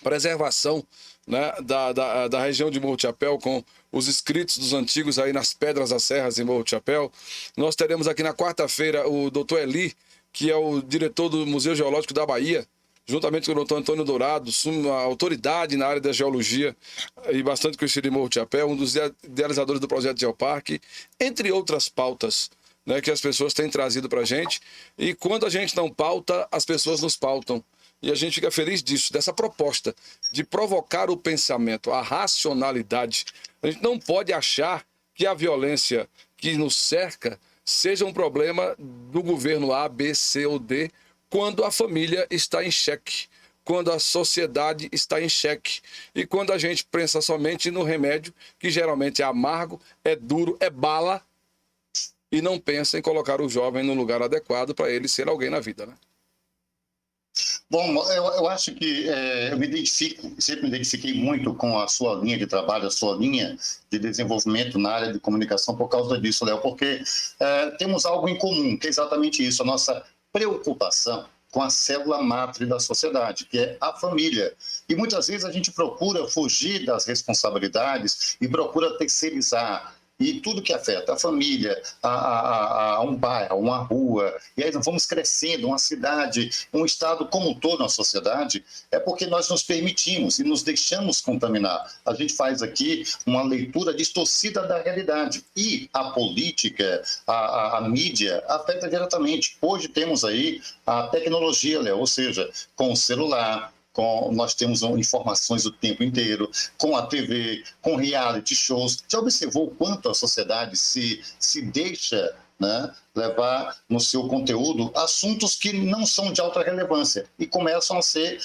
preservação, né, da região de Morro do Chapéu, com os escritos dos antigos aí nas pedras das serras em Morro do Chapéu. Nós teremos aqui na quarta-feira o Dr. Eli, que é o diretor do Museu Geológico da Bahia, juntamente com o Dr. Antônio Dourado, uma autoridade na área da geologia e bastante conhecido em Morro do Chapéu, um dos idealizadores do projeto Geoparque, entre outras pautas, né, que as pessoas têm trazido para a gente. E quando a gente não pauta, as pessoas nos pautam. E a gente fica feliz disso, dessa proposta de provocar o pensamento, a racionalidade. A gente não pode achar que a violência que nos cerca seja um problema do governo A, B, C ou D, quando a família está em xeque, quando a sociedade está em xeque e quando a gente pensa somente no remédio, que geralmente é amargo, é duro, é bala, e não pensa em colocar o jovem no lugar adequado para ele ser alguém na vida, né? Bom, eu acho que eu me identifico, sempre me identifiquei muito com a sua linha de trabalho, a sua linha de desenvolvimento na área de comunicação por causa disso, Léo, porque temos algo em comum, que é exatamente isso, a nossa preocupação com a célula mátre da sociedade, que é a família. E muitas vezes a gente procura fugir das responsabilidades e procura terceirizar. E tudo que afeta a família, a um bairro, uma rua, e aí nós vamos crescendo, uma cidade, um estado como um todo na sociedade, é porque nós nos permitimos e nos deixamos contaminar. A gente faz aqui uma leitura distorcida da realidade. E a política, a mídia, afeta diretamente. Hoje temos aí a tecnologia, Léo, ou seja, com o celular, nós temos informações o tempo inteiro, com a TV, com reality shows. Já observou o quanto a sociedade se deixa, né, levar no seu conteúdo assuntos que não são de alta relevância e começam a ser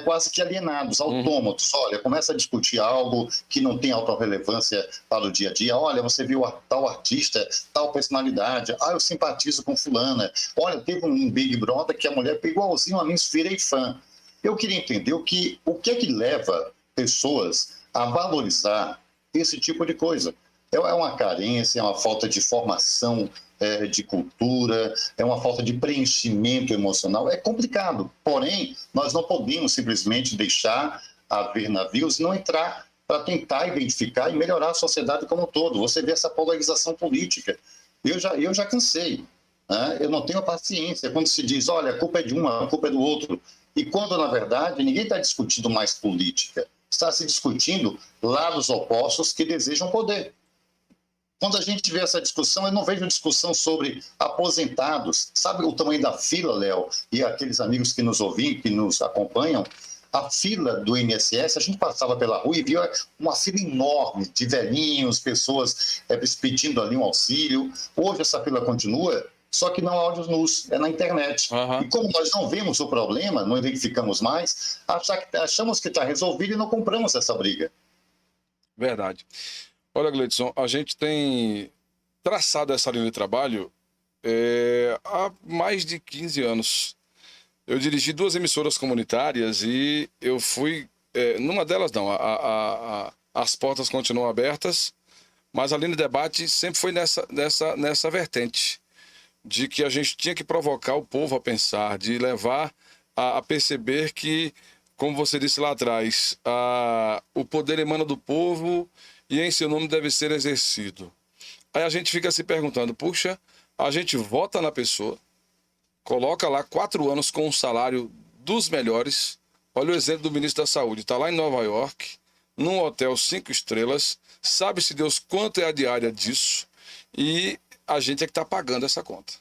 quase que alienados, autômatos. Olha, começa a discutir algo que não tem alta relevância para o dia a dia. Olha, você viu tal artista, tal personalidade. Ah, eu simpatizo com fulana. Olha, teve um Big Brother que a mulher pegou igualzinho a mim, virei fã. Eu queria entender o que é que leva pessoas a valorizar esse tipo de coisa. É uma carência, é uma falta de formação, de cultura, é uma falta de preenchimento emocional. É complicado, porém, nós não podemos simplesmente deixar haver navios e não entrar para tentar identificar e melhorar a sociedade como um todo. Você vê essa polarização política. Eu já cansei. né? Eu não tenho paciência quando se diz, olha, a culpa é de uma, a culpa é do outro. E quando, na verdade, ninguém está discutindo mais política. Está se discutindo lados opostos que desejam poder. Quando a gente vê essa discussão, eu não vejo discussão sobre aposentados. Sabe o tamanho da fila, Léo, e aqueles amigos que nos ouvem, que nos acompanham? A fila do INSS, a gente passava pela rua e via uma fila enorme de velhinhos, pessoas pedindo ali um auxílio. Hoje essa fila continua, só que não há áudios nus, é na internet. Uhum. E como nós não vemos o problema, não identificamos mais, achamos que está resolvido e não compramos essa briga. Verdade. Olha, Gleidson, a gente tem traçado essa linha de trabalho há mais de 15 anos. Eu dirigi 2 emissoras comunitárias e eu fui... numa delas, não. As portas continuam abertas, mas a linha de debate sempre foi nessa vertente, de que a gente tinha que provocar o povo a pensar, de levar a perceber que, como você disse lá atrás, o poder emana do povo e em seu nome deve ser exercido. Aí a gente fica se perguntando, puxa, a gente vota na pessoa, coloca lá 4 anos com um salário dos melhores. Olha o exemplo do ministro da Saúde, está lá em Nova York, num hotel 5 estrelas, sabe-se Deus quanto é a diária disso, e a gente é que está pagando essa conta.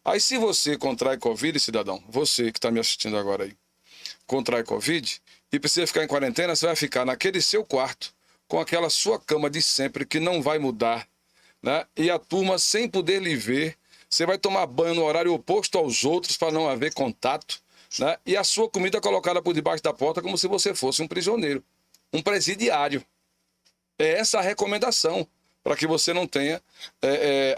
Aí se você contrai Covid, cidadão, você que está me assistindo agora aí, contrai Covid e precisa ficar em quarentena, você vai ficar naquele seu quarto, com aquela sua cama de sempre que não vai mudar, né? E a turma sem poder lhe ver, você vai tomar banho no horário oposto aos outros para não haver contato, né? E a sua comida colocada por debaixo da porta como se você fosse um prisioneiro, um presidiário. É essa a recomendação, para que você não tenha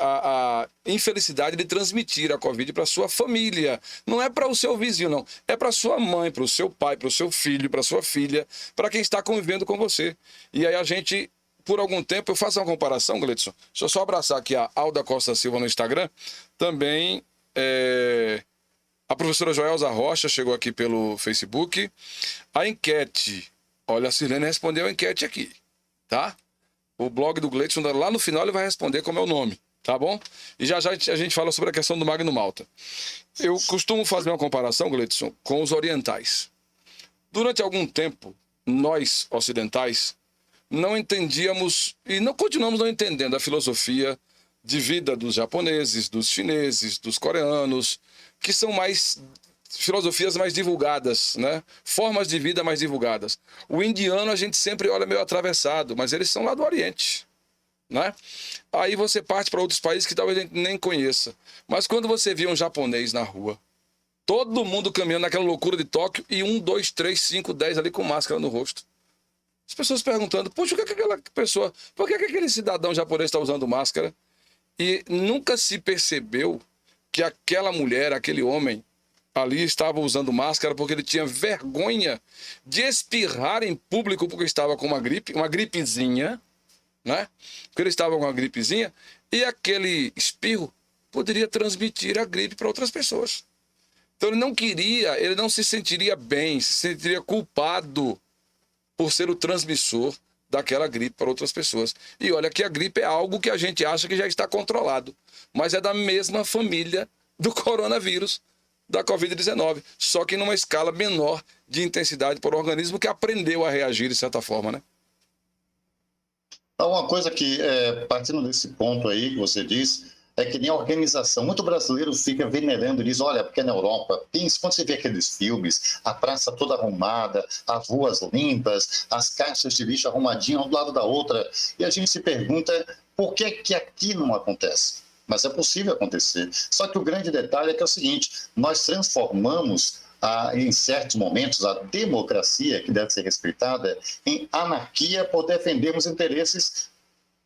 a infelicidade de transmitir a Covid para sua família. Não é para o seu vizinho, não. É para sua mãe, para o seu pai, para o seu filho, para sua filha, para quem está convivendo com você. E aí a gente, por algum tempo, eu faço uma comparação, Gleidson. Deixa eu só abraçar aqui a Alda Costa Silva no Instagram. Também a professora Joelza Rocha chegou aqui pelo Facebook. A enquete, olha, a Sirlene respondeu a enquete aqui, tá? O blog do Gleidson, lá no final ele vai responder como é o nome, tá bom? E já a gente fala sobre a questão do Magno Malta. Eu costumo fazer uma comparação, Gleidson, com os orientais. Durante algum tempo, nós, ocidentais, não entendíamos e não continuamos não entendendo a filosofia de vida dos japoneses, dos chineses, dos coreanos, que são filosofias mais divulgadas, né? Formas de vida mais divulgadas. O indiano a gente sempre olha meio atravessado, mas eles são lá do Oriente, né? Aí você parte para outros países que talvez a gente nem conheça. Mas quando você vê um japonês na rua, todo mundo caminhando naquela loucura de Tóquio e 1, 2, 3, 5, 10 ali com máscara no rosto. As pessoas perguntando, puxa, por que aquele cidadão japonês está usando máscara? E nunca se percebeu que aquela mulher, aquele homem, ali estava usando máscara porque ele tinha vergonha de espirrar em público porque estava com uma gripezinha, né? Porque ele estava com uma gripezinha e aquele espirro poderia transmitir a gripe para outras pessoas. Então ele não se sentiria bem, se sentiria culpado por ser o transmissor daquela gripe para outras pessoas. E olha que a gripe é algo que a gente acha que já está controlado, mas é da mesma família do coronavírus, da Covid-19, só que numa escala menor de intensidade para o organismo que aprendeu a reagir de certa forma, né? Uma coisa que, partindo desse ponto aí que você disse, é que nem a organização. Muito brasileiro fica venerando e diz, olha, porque na Europa, quando você vê aqueles filmes, a praça toda arrumada, as ruas limpas, as caixas de lixo arrumadinhas um do lado da outra, e a gente se pergunta por que que aqui não acontece? Mas é possível acontecer. Só que o grande detalhe é que é o seguinte, nós transformamos, em certos momentos, a democracia, que deve ser respeitada, em anarquia por defendermos interesses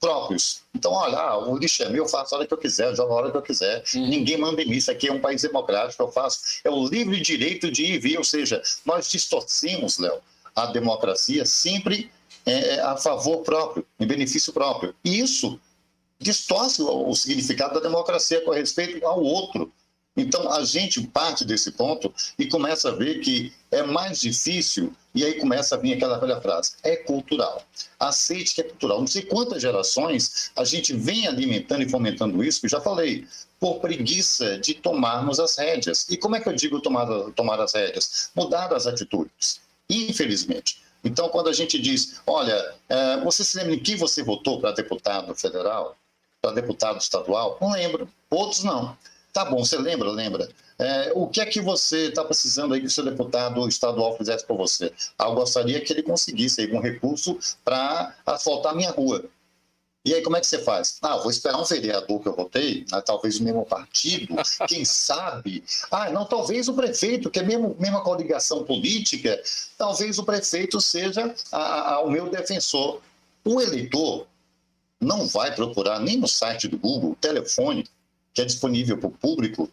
próprios. Então, olha, o lixo é meu, eu faço a hora que eu quiser, jogo a hora que eu quiser. Ninguém manda em mim, isso aqui é um país democrático, eu faço. É o livre direito de ir e vir, ou seja, nós distorcemos, Léo, a democracia sempre a favor próprio, em benefício próprio. E isso distorce o significado da democracia com respeito ao outro. Então, a gente parte desse ponto e começa a ver que é mais difícil, e aí começa a vir aquela velha frase, é cultural. Aceite que é cultural. Não sei quantas gerações a gente vem alimentando e fomentando isso, que eu já falei, por preguiça de tomarmos as rédeas. E como é que eu digo tomar as rédeas? Mudar as atitudes, infelizmente. Então, quando a gente diz, olha, você se lembra em que você votou para deputado federal, para deputado estadual? Não lembro. Outros não. Tá bom, você lembra? Lembra. O que é que você está precisando aí que o seu deputado estadual fizesse por você? Eu gostaria que ele conseguisse aí um recurso para asfaltar a minha rua. E aí, como é que você faz? Vou esperar um vereador que eu votei, talvez o mesmo partido, quem sabe? Não, talvez o prefeito, que é mesma coligação política, talvez o prefeito seja o meu defensor. O eleitor não vai procurar nem no site do Google o telefone que é disponível para o público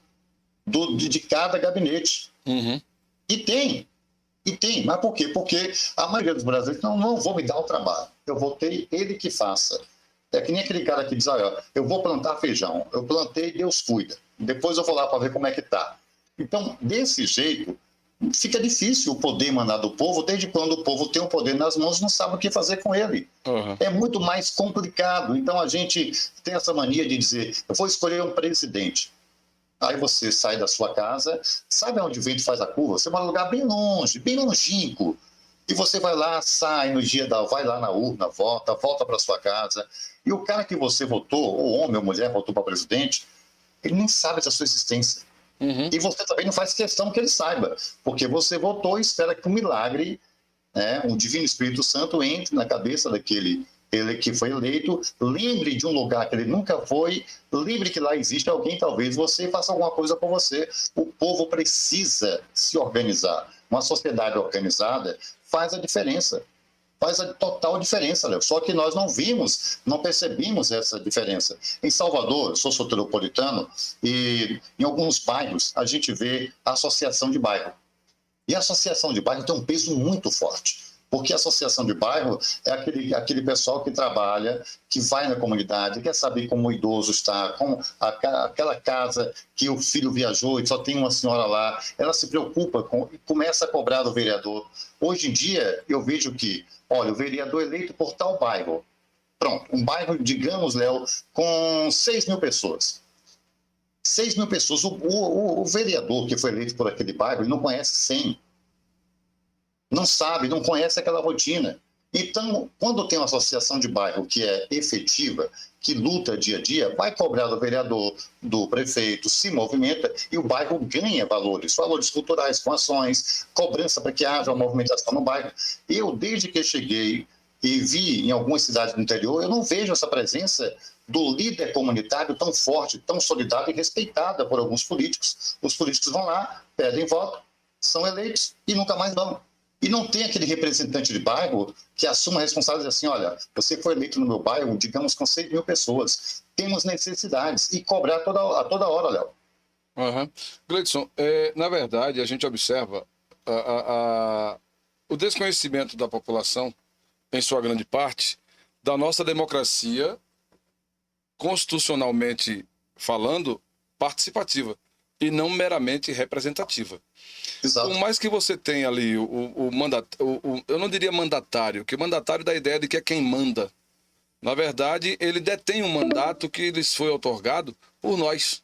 de cada gabinete. Uhum. E tem. Mas por quê? Porque a maioria dos brasileiros não vou me dar o trabalho. Eu votei, ele que faça. É que nem aquele cara que diz, eu vou plantar feijão. Eu plantei, Deus cuida. Depois eu vou lá para ver como é que está. Então, desse jeito, fica difícil o poder emanar do povo, desde quando o povo tem o poder nas mãos e não sabe o que fazer com ele. Uhum. É muito mais complicado. Então, a gente tem essa mania de dizer, eu vou escolher um presidente. Aí você sai da sua casa, sabe onde o vento faz a curva? Você vai num lugar bem longe, bem longínquo. E você vai lá, sai no dia vai lá na urna, volta para sua casa. E o cara que você votou, ou homem ou mulher, votou para presidente, ele nem sabe da sua existência. Uhum. E você também não faz questão que ele saiba, porque você votou e espera que um milagre, um divino Espírito Santo entre na cabeça daquele ele que foi eleito, lembre de um lugar que ele nunca foi, lembre que lá existe alguém, talvez você faça alguma coisa por você. O povo precisa se organizar. Uma sociedade organizada faz a diferença. Faz a total diferença, Léo. Só que nós não percebemos essa diferença. Em Salvador, eu sou soteropolitano, e em alguns bairros a gente vê a associação de bairro. E a associação de bairro tem um peso muito forte, porque a associação de bairro é aquele pessoal que trabalha, que vai na comunidade, quer saber como o idoso está, com aquela casa que o filho viajou e só tem uma senhora lá, ela se preocupa e começa a cobrar do vereador. Hoje em dia, eu vejo que, olha, o vereador eleito por tal bairro, pronto, um bairro, digamos, Léo, com 6 mil pessoas. 6 mil pessoas. O vereador que foi eleito por aquele bairro, ele não conhece 100. Não sabe, não conhece aquela rotina. Então, quando tem uma associação de bairro que é efetiva, que luta dia a dia, vai cobrar do vereador, do prefeito, se movimenta e o bairro ganha valores culturais, com ações, cobrança para que haja uma movimentação no bairro. Eu, desde que eu cheguei e vi em algumas cidades do interior, eu não vejo essa presença do líder comunitário tão forte, tão solidário e respeitada por alguns políticos. Os políticos vão lá, pedem voto, são eleitos e nunca mais vão. E não tem aquele representante de bairro que assuma a responsabilidade assim, olha, você foi eleito no meu bairro, digamos, com 6 mil pessoas. Temos necessidades. E cobrar a toda hora, Léo. Uhum. Gleidson, na verdade, a gente observa o desconhecimento da população, em sua grande parte, da nossa democracia, constitucionalmente falando, participativa e não meramente representativa. Exato. Por mais que você tenha ali eu não diria mandatário, que mandatário dá a ideia de que é quem manda. Na verdade, ele detém um mandato que lhes foi outorgado por nós.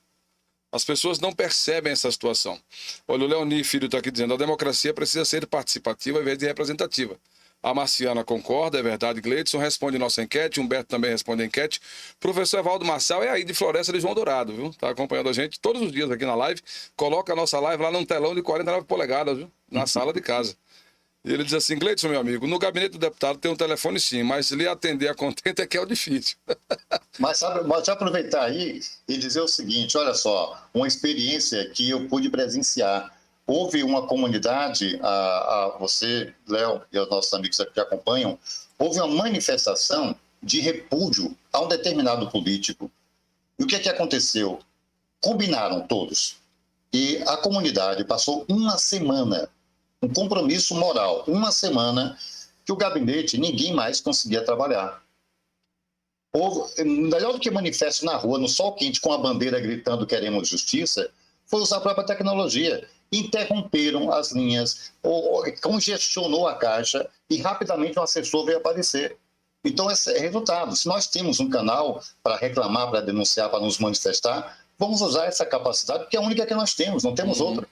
As pessoas não percebem essa situação. Olha, o Leoni Filho está aqui dizendo, a democracia precisa ser participativa ao invés de representativa. A Marciana concorda, é verdade, Gleidson responde nossa enquete, Humberto também responde a enquete. Professor Evaldo Marçal é aí de Floresta de João Dourado, viu? Tá acompanhando a gente todos os dias aqui na live. Coloca a nossa live lá num telão de 49 polegadas, viu? Na sala de casa. E ele diz assim, Gleidson, meu amigo, no gabinete do deputado tem um telefone sim, mas lhe atender a contento é que é o difícil. Mas deixa eu aproveitar aí e dizer o seguinte, olha só, uma experiência que eu pude presenciar. Houve uma comunidade, você, Léo, e os nossos amigos que acompanham, houve uma manifestação de repúdio a um determinado político. E o que é que aconteceu? Combinaram todos. E a comunidade passou uma semana, um compromisso moral, uma semana, que o gabinete, ninguém mais conseguia trabalhar. Melhor do que manifesto na rua, no sol quente, com a bandeira gritando queremos justiça, foi usar a própria tecnologia. Interromperam as linhas, ou congestionou a caixa e rapidamente um assessor veio aparecer. Então, esse é resultado. Se nós temos um canal para reclamar, para denunciar, para nos manifestar, vamos usar essa capacidade, porque é a única que nós temos, não temos outra.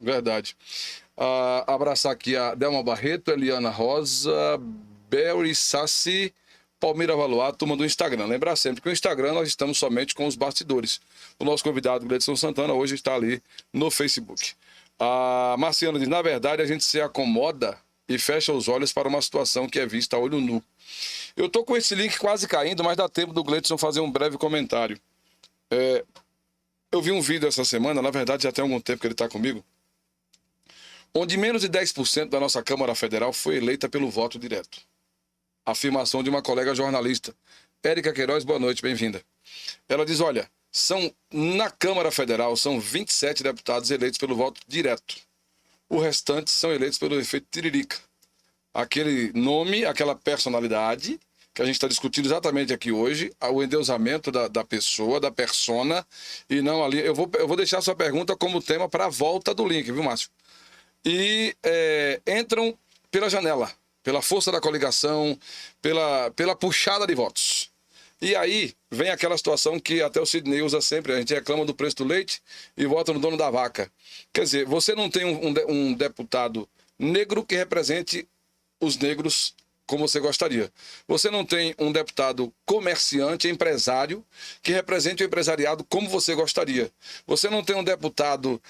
Verdade. Abraçar aqui a Delma Barreto, Eliana Rosa, Berry Sassi, Palmeira Valuar, turma do Instagram. Lembrar sempre que o Instagram nós estamos somente com os bastidores. O nosso convidado, Gleidson Santana, hoje está ali no Facebook. A Marciana diz, na verdade, a gente se acomoda e fecha os olhos para uma situação que é vista a olho nu. Eu estou com esse link quase caindo, mas dá tempo do Gleidson fazer um breve comentário. Eu vi um vídeo essa semana, na verdade já tem algum tempo que ele está comigo, onde menos de 10% da nossa Câmara Federal foi eleita pelo voto direto. Afirmação de uma colega jornalista. Érica Queiroz, boa noite, bem-vinda. Ela diz, olha, na Câmara Federal são 27 deputados eleitos pelo voto direto. O restante são eleitos pelo efeito tiririca. Aquele nome, aquela personalidade que a gente está discutindo exatamente aqui hoje, o endeusamento da pessoa, da persona, e não ali... Eu vou deixar a sua pergunta como tema para a volta do link, viu, Márcio? E entram pela janela, pela força da coligação, pela puxada de votos. E aí vem aquela situação que até o Sidney usa sempre, a gente reclama do preço do leite e vota no dono da vaca. Quer dizer, você não tem um deputado negro que represente os negros como você gostaria. Você não tem um deputado comerciante, empresário, que represente o empresariado como você gostaria. Você não tem um deputado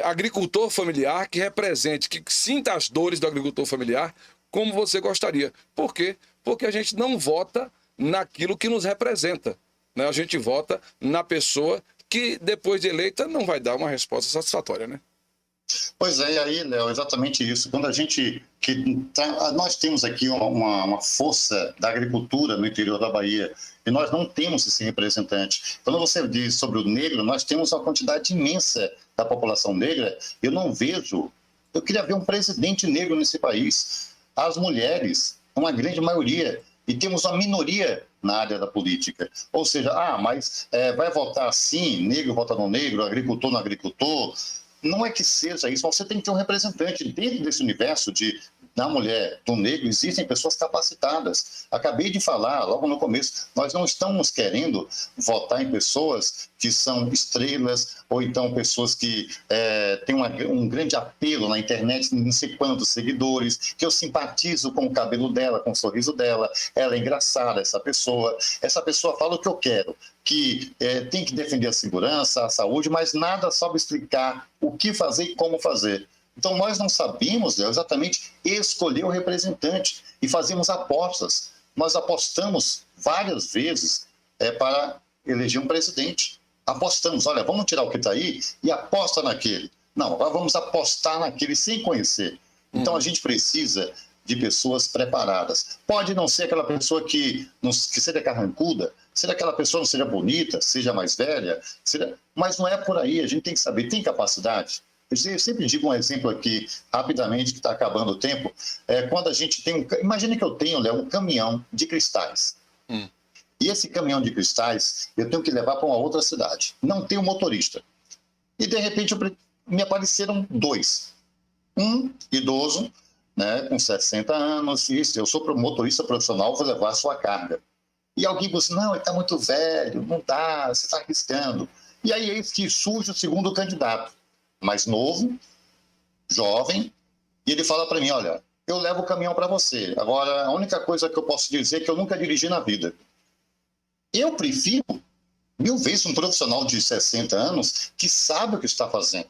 agricultor familiar que represente, que sinta as dores do agricultor familiar como você gostaria. Por quê? Porque a gente não vota naquilo que nos representa, né? A gente vota na pessoa que, depois de eleita, não vai dar uma resposta satisfatória, né? Pois é, e aí, Léo, exatamente isso. Quando nós temos aqui uma força da agricultura no interior da Bahia e nós não temos esse representante. Quando você diz sobre o negro, nós temos uma quantidade imensa da população negra. Eu queria ver um presidente negro nesse país. As mulheres, uma grande maioria, e temos uma minoria na área da política. Ou seja, mas vai votar assim, negro vota no negro, agricultor no agricultor. Não é que seja isso, você tem que ter um representante dentro desse universo da mulher, do negro, existem pessoas capacitadas. Acabei de falar, logo no começo, nós não estamos querendo votar em pessoas que são estrelas, ou então pessoas que têm um grande apelo na internet, não sei quantos seguidores, que eu simpatizo com o cabelo dela, com o sorriso dela, ela é engraçada, essa pessoa fala o que eu quero, que tem que defender a segurança, a saúde, mas nada sabe explicar o que fazer e como fazer. Então, nós não sabemos exatamente escolher o representante e fazemos apostas. Nós apostamos várias vezes para eleger um presidente. Apostamos, olha, vamos tirar o que está aí e aposta naquele. Não, agora vamos apostar naquele sem conhecer. Então, a gente precisa de pessoas preparadas. Pode não ser aquela pessoa que seja carrancuda, seja aquela pessoa não seja bonita, seja mais velha, mas não é por aí. A gente tem que saber, tem capacidade? Eu sempre digo um exemplo aqui, rapidamente, que está acabando o tempo. Quando a gente tem imagina que eu tenho, Léo, um caminhão de cristais. E esse caminhão de cristais, eu tenho que levar para uma outra cidade. Não tem um motorista. E, de repente, me apareceram dois. Um idoso, né, com 60 anos, eu sou motorista profissional, vou levar a sua carga. E alguém diz, não, ele está muito velho, não dá, você está arriscando. E aí eis que surge o segundo candidato, mais novo, jovem, e ele fala para mim, olha, eu levo o caminhão para você. Agora, a única coisa que eu posso dizer é que eu nunca dirigi na vida. Eu prefiro 1000 vezes um profissional de 60 anos que sabe o que está fazendo,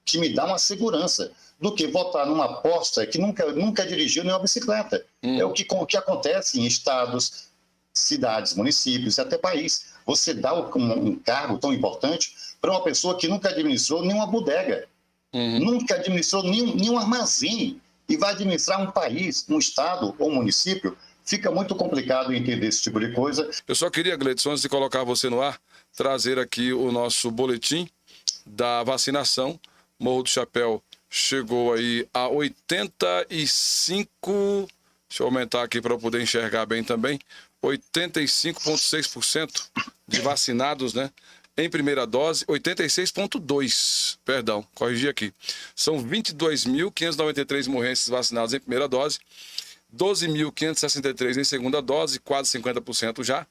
que me dá uma segurança, do que votar numa aposta que nunca dirigiu nenhuma bicicleta. É o que acontece em estados, cidades, municípios e até país. Você dá um cargo tão importante para uma pessoa que nunca administrou nenhuma bodega, nunca administrou nenhum armazém, e vai administrar um país, um estado ou um município. Fica muito complicado entender esse tipo de coisa. Eu só queria, Gleidson, antes de colocar você no ar, trazer aqui o nosso boletim da vacinação. Morro do Chapéu chegou aí a 85... Deixa eu aumentar aqui para eu poder enxergar bem também. 85,6% de vacinados, né? em primeira dose, 86,2%. Perdão, corrigi aqui. São 22.593 morrentes vacinados em primeira dose, 12.563 em segunda dose, quase 50% já,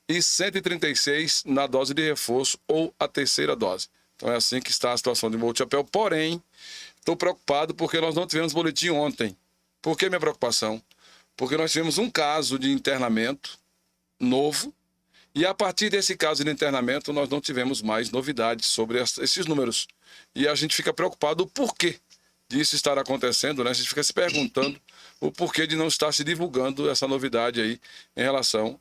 e 136 na dose de reforço ou a terceira dose. Então é assim que está a situação de Morro do Chapéu. Porém, estou preocupado porque nós não tivemos boletim ontem. Por que minha preocupação? Porque nós tivemos um caso de internamento novo e a partir desse caso de internamento nós não tivemos mais novidades sobre esses números. E a gente fica preocupado o porquê disso estar acontecendo, né? A gente fica se perguntando o porquê de não estar se divulgando essa novidade aí em relação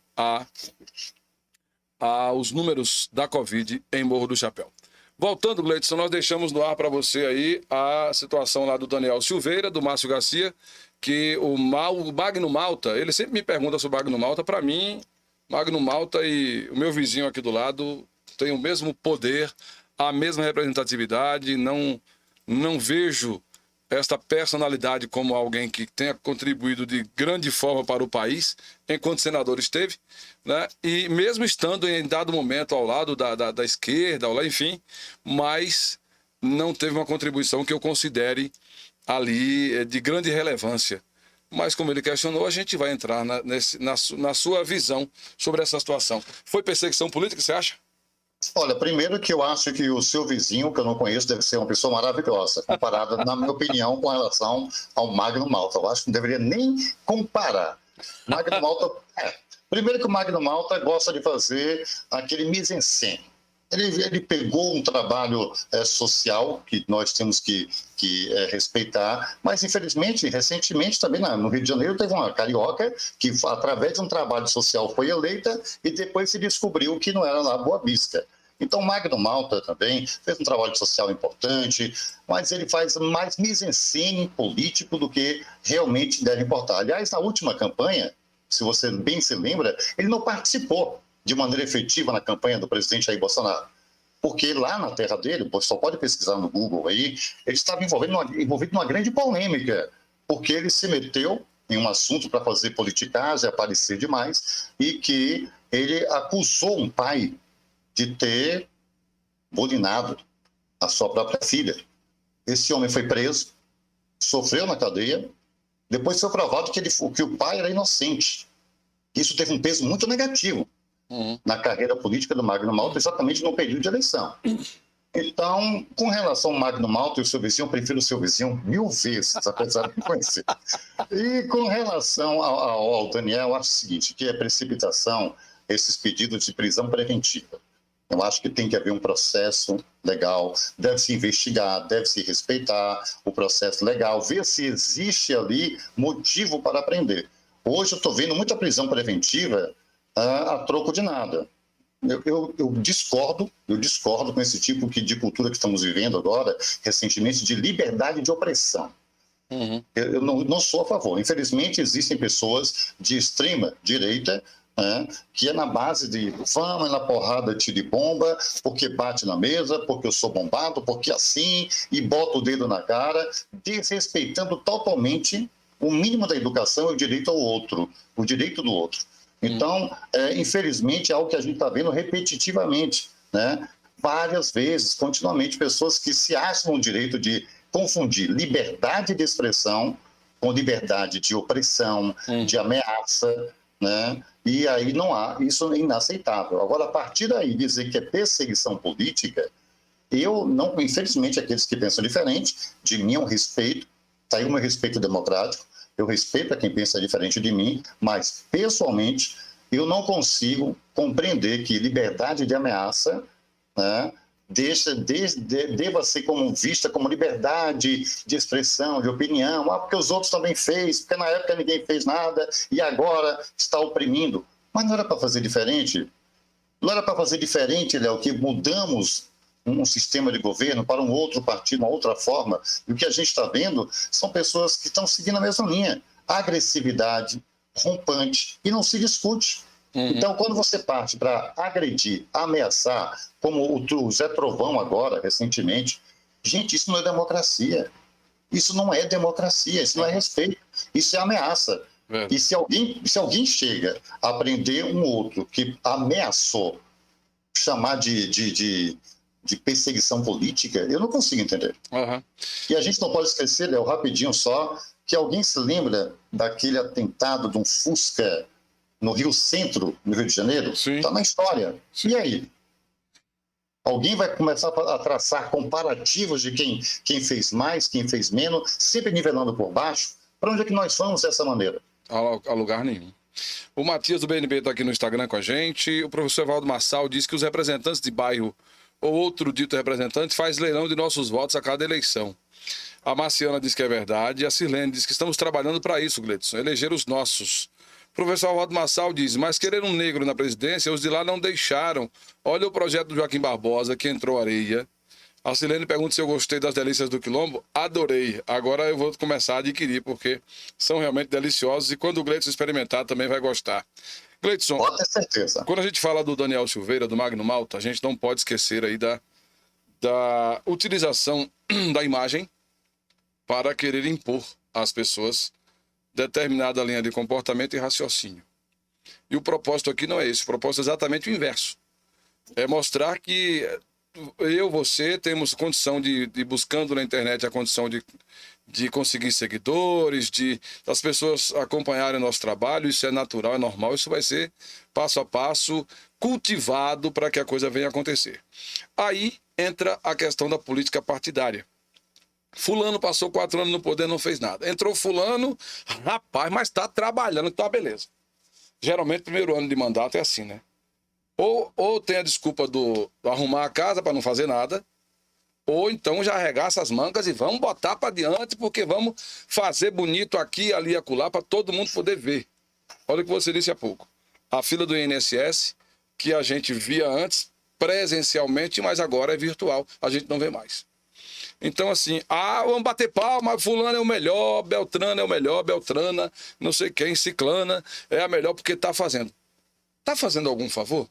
aos números da Covid em Morro do Chapéu. Voltando, Gleidson, nós deixamos no ar para você aí a situação lá do Daniel Silveira, do Márcio Garcia, que o Magno Malta, ele sempre me pergunta sobre o Magno Malta. Para mim, Magno Malta e o meu vizinho aqui do lado têm o mesmo poder, a mesma representatividade, não vejo esta personalidade como alguém que tenha contribuído de grande forma para o país, enquanto senador esteve, né? E mesmo estando em dado momento ao lado da esquerda, enfim, mas não teve uma contribuição que eu considere ali de grande relevância. Mas como ele questionou, a gente vai entrar na sua visão sobre essa situação. Foi perseguição política, você acha? Olha, primeiro que eu acho que o seu vizinho, que eu não conheço, deve ser uma pessoa maravilhosa, comparada, na minha opinião, com relação ao Magno Malta. Eu acho que não deveria nem comparar. Magno Malta... Primeiro que o Magno Malta gosta de fazer aquele mise-en-scène. Ele pegou um trabalho social que nós temos que respeitar, mas infelizmente, recentemente também no Rio de Janeiro teve uma carioca que através de um trabalho social foi eleita e depois se descobriu que não era lá Boa Vista. Então, Magno Malta também fez um trabalho social importante, mas ele faz mais mise-en-scène político do que realmente deve importar. Aliás, na última campanha, se você bem se lembra, ele não participou de maneira efetiva na campanha do presidente Jair Bolsonaro. Porque lá na terra dele, o pessoal pode pesquisar no Google aí, ele estava envolvido numa grande polêmica, porque ele se meteu em um assunto para fazer politicagem, aparecer demais, e que ele acusou um pai de ter bulinado a sua própria filha. Esse homem foi preso, sofreu na cadeia, depois foi provado que o pai era inocente. Isso teve um peso muito negativo na carreira política do Magno Malta, exatamente no período de eleição. Então, com relação ao Magno Malta e o seu vizinho, eu prefiro o seu vizinho 1000 vezes, apesar de me conhecer. E com relação ao Daniel, eu acho o seguinte, que é precipitação esses pedidos de prisão preventiva. Eu acho que tem que haver um processo legal, deve-se investigar, deve-se respeitar o processo legal, ver se existe ali motivo para prender. Hoje eu estou vendo muita prisão preventiva a troco de nada. Eu discordo com esse tipo de cultura que estamos vivendo agora, recentemente, de liberdade de opressão. Eu não sou a favor. Infelizmente, existem pessoas de extrema direita que é na base de vamos na porrada, tiro de bomba, porque bate na mesa, porque eu sou bombado, porque assim, e bota o dedo na cara, desrespeitando totalmente o mínimo da educação e o direito ao outro, o direito do outro. Então, infelizmente, é algo que a gente está vendo repetitivamente, né? Várias vezes, continuamente, pessoas que se acham o direito de confundir liberdade de expressão com liberdade de opressão, de ameaça, né? E aí não há, isso é inaceitável. Agora, a partir daí, dizer que é perseguição política, eu não, infelizmente, aqueles que pensam diferente, de mim é um respeito, está aí o meu respeito democrático, eu respeito a quem pensa diferente de mim, mas, pessoalmente, eu não consigo compreender que liberdade de ameaça, né, deva ser vista como liberdade de expressão, de opinião, porque os outros também fez, porque na época ninguém fez nada e agora está oprimindo. Mas não era para fazer diferente? Não era para fazer diferente, Léo, que mudamos um sistema de governo para um outro partido, uma outra forma. E o que a gente está vendo são pessoas que estão seguindo a mesma linha. Agressividade, rompante, e não se discute. Então, quando você parte para agredir, ameaçar, como o Zé Trovão agora, recentemente, gente, isso não é democracia. Isso não é democracia, isso não é respeito, isso é ameaça. E se alguém chega a prender um outro que ameaçou, chamar de perseguição política, eu não consigo entender. Uhum. E a gente não pode esquecer, Léo, rapidinho só, que alguém se lembra daquele atentado de um Fusca no Rio Centro, no Rio de Janeiro? Está na história. Sim. E aí? Alguém vai começar a traçar comparativos de quem fez mais, quem fez menos, sempre nivelando por baixo? Para onde é que nós vamos dessa maneira? A lugar nenhum. O Matias do BNB está aqui no Instagram com a gente. O professor Evaldo Marçal diz que os representantes de bairro ou outro dito representante faz leilão de nossos votos a cada eleição. A Marciana diz que é verdade. A Sirlene diz que estamos trabalhando para isso, Gleidson, eleger os nossos. O professor Evaldo Marçal diz, mas querer um negro na presidência, os de lá não deixaram. Olha o projeto do Joaquim Barbosa, que entrou areia. A Silene pergunta se eu gostei das delícias do Quilombo. Adorei. Agora eu vou começar a adquirir, porque são realmente deliciosos. E quando o Gleidson experimentar, também vai gostar. Gleidson, pode ter certeza. Quando a gente fala do Daniel Silveira, do Magno Malta, a gente não pode esquecer aí da utilização da imagem para querer impor às pessoas determinada linha de comportamento e raciocínio. E o propósito aqui não é esse. O propósito é exatamente o inverso. É mostrar que você temos condição de buscando na internet a condição de conseguir seguidores, das pessoas acompanharem o nosso trabalho. Isso é natural, é normal. Isso vai ser passo a passo cultivado para que a coisa venha a acontecer. Aí entra a questão da política partidária. Fulano passou 4 anos no poder, não fez nada. Entrou fulano, rapaz, mas está trabalhando, então beleza. Geralmente, primeiro ano de mandato é assim, né? Ou tem a desculpa do arrumar a casa para não fazer nada, ou então já arregaça as mangas e vamos botar para diante, porque vamos fazer bonito aqui, ali e acolá, para todo mundo poder ver. Olha o que você disse há pouco. A fila do INSS, que a gente via antes presencialmente, mas agora é virtual. A gente não vê mais. Então, assim, vamos bater palma, fulano é o melhor, Beltrano é o melhor, Beltrana, não sei quem, Ciclana é a melhor porque está fazendo. Está fazendo algum favor?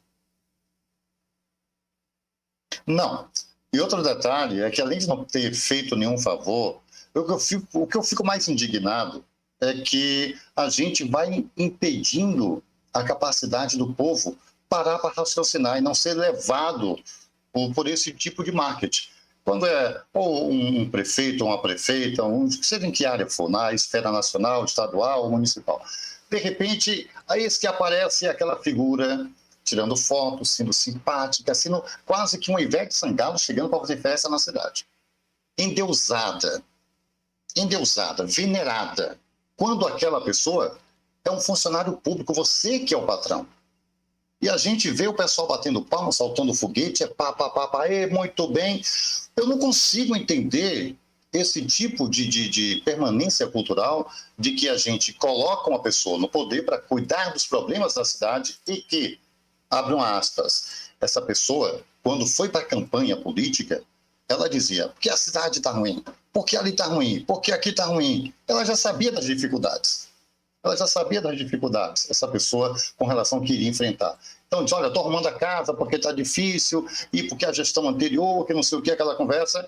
Não. E outro detalhe é que, além de não ter feito nenhum favor, o que eu fico mais indignado é que a gente vai impedindo a capacidade do povo parar para raciocinar e não ser levado por esse tipo de marketing. Quando é ou um prefeito ou uma prefeita, seja em que área for, na esfera nacional, estadual ou municipal, de repente, aí que aparece aquela figura tirando fotos, sendo simpática, sendo quase que um Ivete Sangalo chegando para fazer festa na cidade. Endeusada, venerada, quando aquela pessoa é um funcionário público, você que é o patrão. E a gente vê o pessoal batendo palma, saltando foguete, muito bem. Eu não consigo entender esse tipo de permanência cultural de que a gente coloca uma pessoa no poder para cuidar dos problemas da cidade e que, abram aspas, essa pessoa, quando foi para a campanha política, ela dizia, porque a cidade está ruim, porque ali está ruim, porque aqui está ruim. Ela já sabia das dificuldades. Essa pessoa, com relação ao que iria enfrentar. Então, diz, olha, estou arrumando a casa porque está difícil, e porque a gestão anterior, que não sei o que, aquela conversa,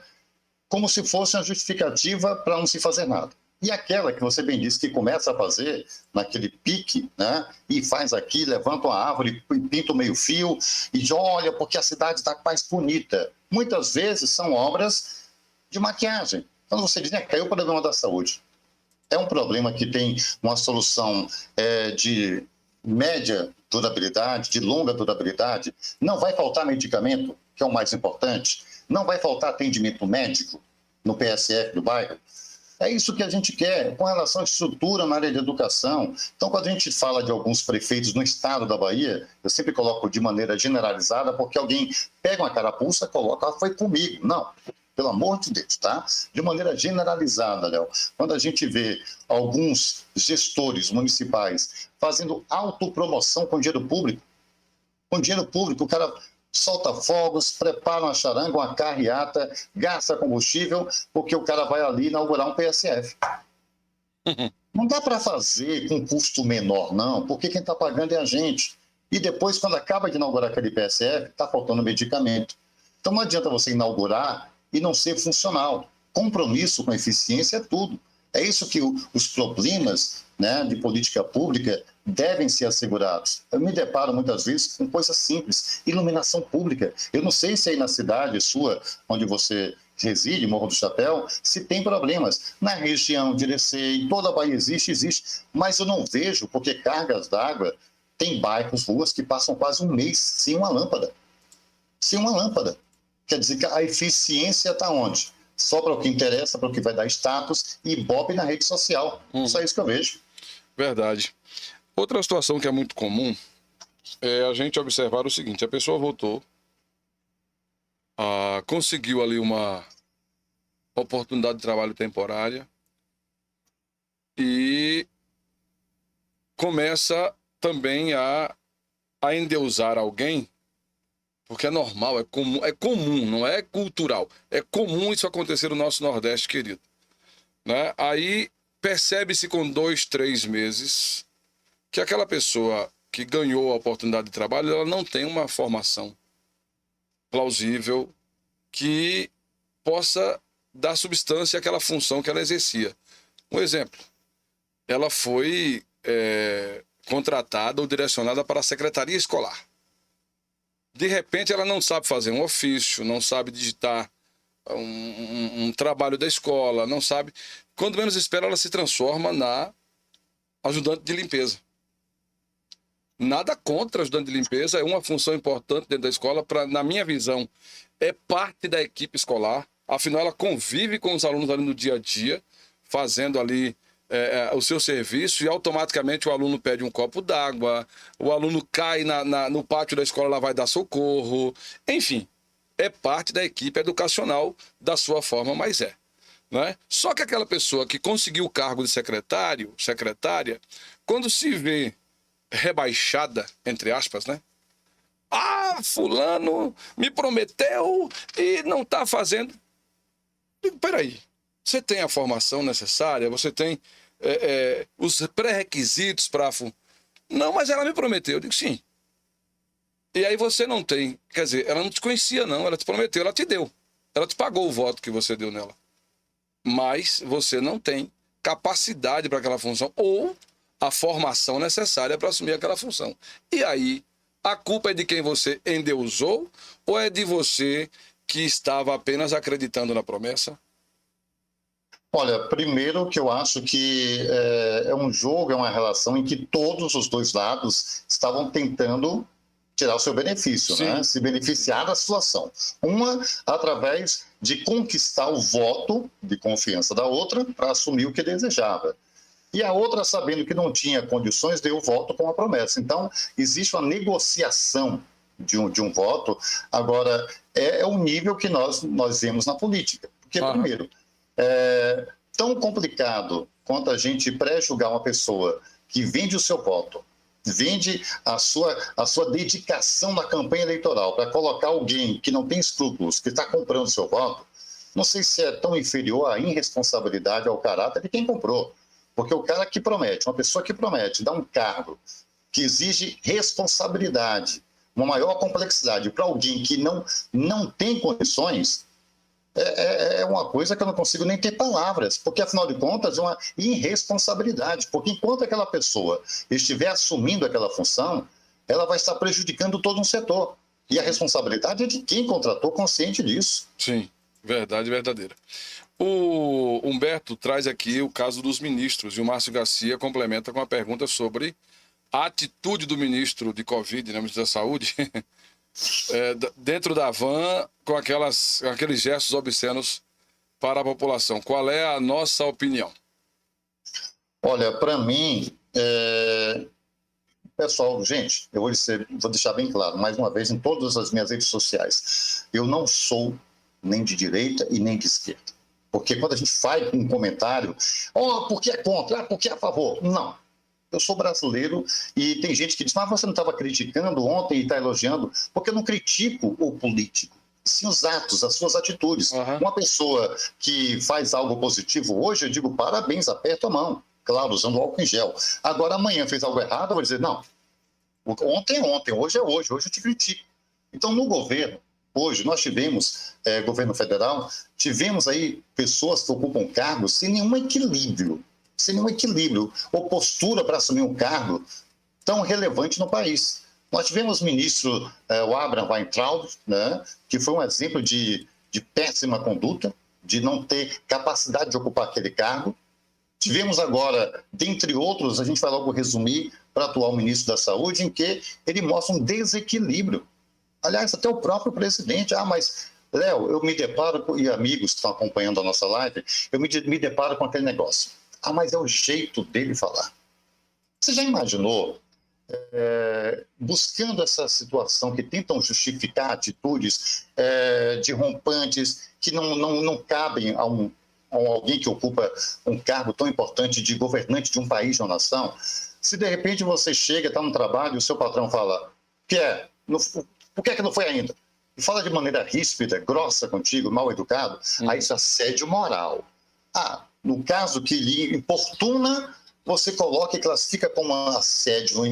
como se fosse uma justificativa para não se fazer nada. E aquela que você bem disse, que começa a fazer naquele pique, né, e faz aqui, levanta uma árvore, pinta o meio-fio, e diz, olha, porque a cidade está mais bonita. Muitas vezes são obras de maquiagem. Quando você diz, né, caiu o problema da saúde. É um problema que tem uma solução de média durabilidade, de longa durabilidade. Não vai faltar medicamento, que é o mais importante. Não vai faltar atendimento médico no PSF do bairro. É isso que a gente quer com relação à estrutura na área de educação. Então, quando a gente fala de alguns prefeitos no estado da Bahia, eu sempre coloco de maneira generalizada, porque alguém pega uma carapuça e coloca, foi comigo. Não. Pelo amor de Deus, tá? De maneira generalizada, Léo. Quando a gente vê alguns gestores municipais fazendo autopromoção com dinheiro público, o cara solta fogos, prepara uma charanga, uma carreata, gasta combustível, porque o cara vai ali inaugurar um PSF. Não dá para fazer com custo menor, não, porque quem está pagando é a gente. E depois, quando acaba de inaugurar aquele PSF, está faltando medicamento. Então não adianta você inaugurar e não ser funcional. Compromisso com eficiência é tudo. É isso que os problemas, né, de política pública devem ser assegurados. Eu me deparo muitas vezes com coisas simples, iluminação pública. Eu não sei se aí na cidade sua, onde você reside, Morro do Chapéu, se tem problemas. Na região de Irecê, em toda a Bahia existe, mas eu não vejo, porque cargas d'água, tem bairros, ruas que passam quase um mês sem uma lâmpada. Sem uma lâmpada. Quer dizer que a eficiência está onde? Só para o que interessa, para o que vai dar status e ibope na rede social. Só isso que eu vejo. Verdade. Outra situação que é muito comum é a gente observar o seguinte: a pessoa voltou, conseguiu ali uma oportunidade de trabalho temporária e começa também a endeusar alguém, porque é normal, é comum, não é cultural, é comum isso acontecer no nosso Nordeste, querido. Né? Aí percebe-se com 2, 3 meses que aquela pessoa que ganhou a oportunidade de trabalho, ela não tem uma formação plausível que possa dar substância àquela função que ela exercia. Um exemplo, ela foi contratada ou direcionada para a secretaria escolar. De repente, ela não sabe fazer um ofício, não sabe digitar um trabalho da escola, não sabe. Quando menos espera, ela se transforma na ajudante de limpeza. Nada contra ajudante de limpeza, é uma função importante dentro da escola, na minha visão, é parte da equipe escolar. Afinal, ela convive com os alunos ali no dia a dia, fazendo ali o seu serviço, e automaticamente o aluno pede um copo d'água, o aluno cai no pátio da escola, ela vai dar socorro. Enfim, é parte da equipe educacional da sua forma, mas é. Né? Só que aquela pessoa que conseguiu o cargo de secretário, secretária, quando se vê rebaixada, entre aspas, né? Fulano me prometeu e não está fazendo. Digo, peraí, você tem a formação necessária? Você tem os pré-requisitos para... Não, mas ela me prometeu. Eu digo, sim. E aí você não tem... Quer dizer, ela não te conhecia, não. Ela te prometeu, ela te deu. Ela te pagou o voto que você deu nela. Mas você não tem capacidade para aquela função ou a formação necessária para assumir aquela função. E aí, a culpa é de quem você endeusou ou é de você que estava apenas acreditando na promessa? Olha, primeiro que eu acho que é um jogo, é uma relação em que todos os dois lados estavam tentando tirar o seu benefício, né? Se beneficiar da situação. Uma, através de conquistar o voto de confiança da outra para assumir o que desejava. E a outra, sabendo que não tinha condições, deu o voto com a promessa. Então, existe uma negociação de um voto. Agora, é o nível que nós vemos na política. Porque, primeiro, tão complicado quanto a gente pré-julgar uma pessoa que vende o seu voto, vende a sua dedicação na campanha eleitoral para colocar alguém que não tem escrúpulos, que está comprando o seu voto, não sei se é tão inferior à irresponsabilidade ao caráter de quem comprou. Porque o cara que promete, uma pessoa que promete dar um cargo que exige responsabilidade, uma maior complexidade para alguém que não tem condições, é uma coisa que eu não consigo nem ter palavras, porque, afinal de contas, é uma irresponsabilidade. Porque enquanto aquela pessoa estiver assumindo aquela função, ela vai estar prejudicando todo um setor. E a responsabilidade é de quem contratou, consciente disso. Sim, verdade verdadeira. O Humberto traz aqui o caso dos ministros, e o Márcio Garcia complementa com uma pergunta sobre a atitude do ministro de Covid, né, ministro da Saúde, dentro da van, com aqueles gestos obscenos para a população. Qual é a nossa opinião? Olha, para mim, pessoal, gente, eu vou deixar bem claro, mais uma vez, em todas as minhas redes sociais, eu não sou nem de direita e nem de esquerda. Porque quando a gente faz um comentário, porque é contra, porque é a favor. Não. Eu sou brasileiro e tem gente que diz, mas você não estava criticando ontem e está elogiando? Porque eu não critico o político, sim os atos, as suas atitudes. Uma pessoa que faz algo positivo hoje, eu digo parabéns, aperto a mão. Claro, usando álcool em gel. Agora, amanhã fez algo errado, eu vou dizer, não, ontem é ontem, hoje é hoje eu te critico. Então, no governo, hoje, nós tivemos, governo federal, tivemos aí pessoas que ocupam cargos sem nenhum equilíbrio, ou postura para assumir um cargo tão relevante no país. Nós tivemos o ministro o Abraham Weintraub, né, que foi um exemplo de péssima conduta, de não ter capacidade de ocupar aquele cargo. Tivemos agora, dentre outros, a gente vai logo resumir para o atual ministro da Saúde, em que ele mostra um desequilíbrio. Aliás, até o próprio presidente. Mas, Léo, eu me deparo, e amigos que estão acompanhando a nossa live, eu me deparo com aquele negócio. Mas é o jeito dele falar. Você já imaginou, buscando essa situação que tentam justificar atitudes de rompantes que não cabem a alguém que ocupa um cargo tão importante de governante de um país, de uma nação? Se de repente você chega, está no trabalho e o seu patrão fala, por que é que não foi ainda? E fala de maneira ríspida, grossa contigo, mal educado, aí isso é assédio moral. No caso que lhe importuna, você coloca e classifica como assédio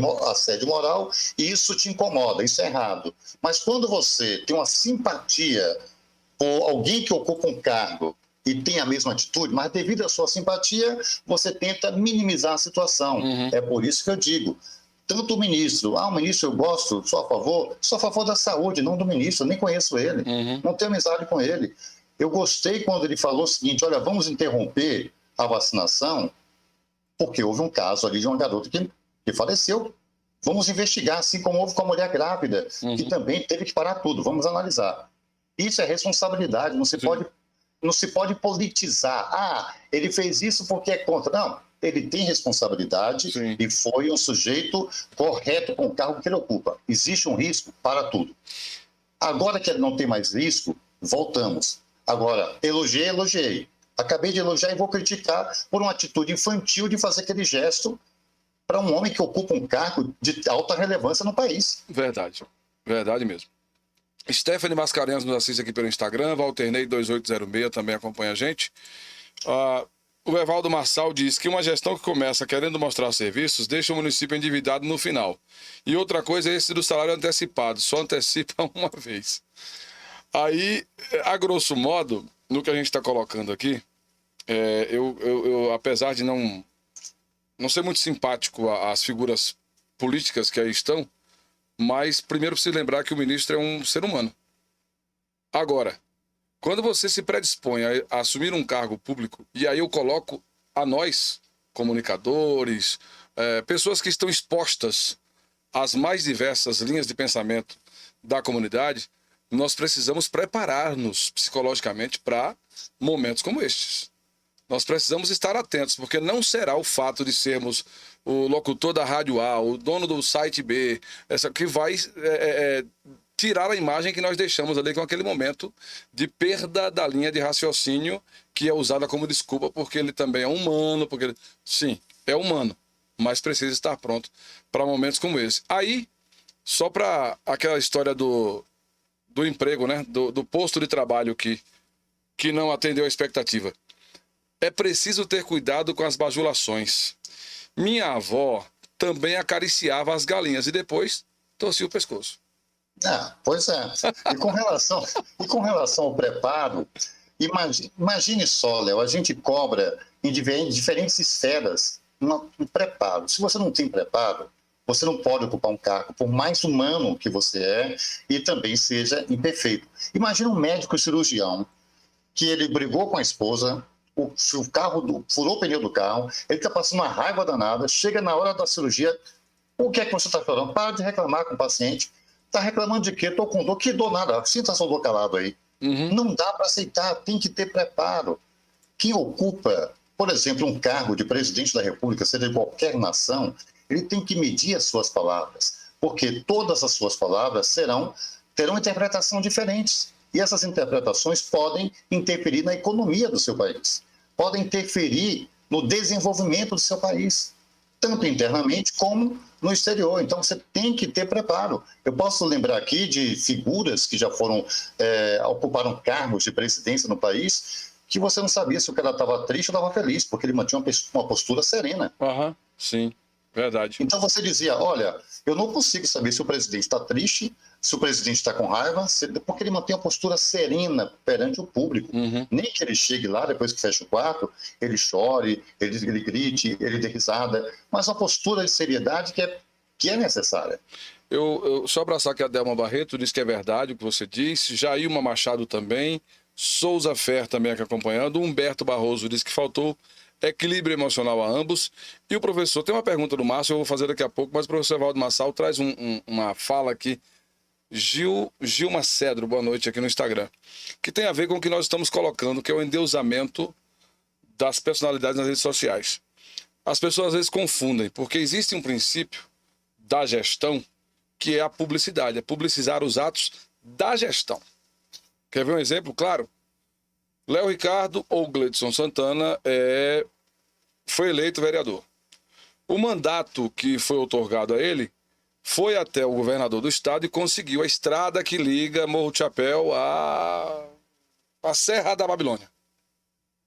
moral e isso te incomoda, isso é errado. Mas quando você tem uma simpatia por alguém que ocupa um cargo e tem a mesma atitude, mas devido à sua simpatia, você tenta minimizar a situação. É por isso que eu digo, tanto o ministro, o ministro eu gosto, sou a favor da saúde, não do ministro, nem conheço ele, não tenho amizade com ele. Eu gostei quando ele falou o seguinte, olha, vamos interromper a vacinação, porque houve um caso ali de uma garota que faleceu. Vamos investigar, assim como houve com a mulher grávida, que também teve que parar tudo, vamos analisar. Isso é responsabilidade, não se pode politizar. Ele fez isso porque é contra. Não, ele tem responsabilidade. Sim. E foi um sujeito correto com o cargo que ele ocupa. Existe um risco para tudo. Agora que ele não tem mais risco, voltamos. Agora, elogiei. Acabei de elogiar e vou criticar por uma atitude infantil de fazer aquele gesto para um homem que ocupa um cargo de alta relevância no país. Verdade mesmo. Stephanie Mascarenhas nos assiste aqui pelo Instagram, Walternei2806 também acompanha a gente. O Evaldo Marçal diz que uma gestão que começa querendo mostrar serviços deixa o município endividado no final. E outra coisa é esse do salário antecipado, só antecipa uma vez. Aí, a grosso modo, no que a gente está colocando aqui, eu apesar de não ser muito simpático às figuras políticas que aí estão, mas primeiro preciso lembrar que o ministro é um ser humano. Agora, quando você se predispõe a assumir um cargo público, e aí eu coloco a nós, comunicadores, pessoas que estão expostas às mais diversas linhas de pensamento da comunidade, nós precisamos preparar-nos psicologicamente para momentos como estes. Nós precisamos estar atentos, porque não será o fato de sermos o locutor da rádio A, o dono do site B, que vai tirar a imagem que nós deixamos ali com aquele momento de perda da linha de raciocínio que é usada como desculpa, porque ele também é humano, sim, é humano, mas precisa estar pronto para momentos como esse. Aí, só para aquela história do emprego, né? Do posto de trabalho que não atendeu a expectativa. É preciso ter cuidado com as bajulações. Minha avó também acariciava as galinhas e depois torcia o pescoço. Pois é. E com relação ao preparo, imagine só, Léo, a gente cobra em diferentes esferas um preparo. Se você não tem preparo, você não pode ocupar um cargo, por mais humano que você é, e também seja imperfeito. Imagina um médico cirurgião que ele brigou com a esposa, o carro furou o pneu do carro, ele está passando uma raiva danada, chega na hora da cirurgia, o que é que você está falando? Para de reclamar com o paciente. Está reclamando de quê? Estou com dor. Que dor nada. Sinta sua dor calado aí. Não dá para aceitar, tem que ter preparo. Quem ocupa, por exemplo, um cargo de presidente da República, seja de qualquer nação, ele tem que medir as suas palavras, porque todas as suas palavras terão interpretação diferentes. E essas interpretações podem interferir na economia do seu país, podem interferir no desenvolvimento do seu país, tanto internamente como no exterior. Então, você tem que ter preparo. Eu posso lembrar aqui de figuras que já ocuparam cargos de presidência no país, que você não sabia se o cara estava triste ou estava feliz, porque ele mantinha uma postura serena. Sim, verdade. Então, você dizia, olha, eu não consigo saber se o presidente está triste, se o presidente está com raiva, porque ele mantém uma postura serena perante o público. Nem que ele chegue lá, depois que fecha o quarto, ele chore, ele grite, ele dê risada, mas uma postura de seriedade que que é necessária. Eu só abraçar que a Delma Barreto diz que é verdade o que você disse, Jailma Machado também, Souza Fer também aqui acompanhando, Humberto Barroso diz que faltou equilíbrio emocional a ambos. E o professor, tem uma pergunta do Márcio, eu vou fazer daqui a pouco, mas o professor Evaldo Massal traz uma fala aqui, Gilma Cedro, boa noite aqui no Instagram, que tem a ver com o que nós estamos colocando, que é o endeusamento das personalidades nas redes sociais. As pessoas às vezes confundem, porque existe um princípio da gestão que é a publicidade, é publicizar os atos da gestão. Quer ver um exemplo? Claro. Léo Ricardo ou Gleidson Santana foi eleito vereador. O mandato que foi outorgado a ele foi até o governador do estado e conseguiu a estrada que liga Morro do Chapéu à Serra da Babilônia.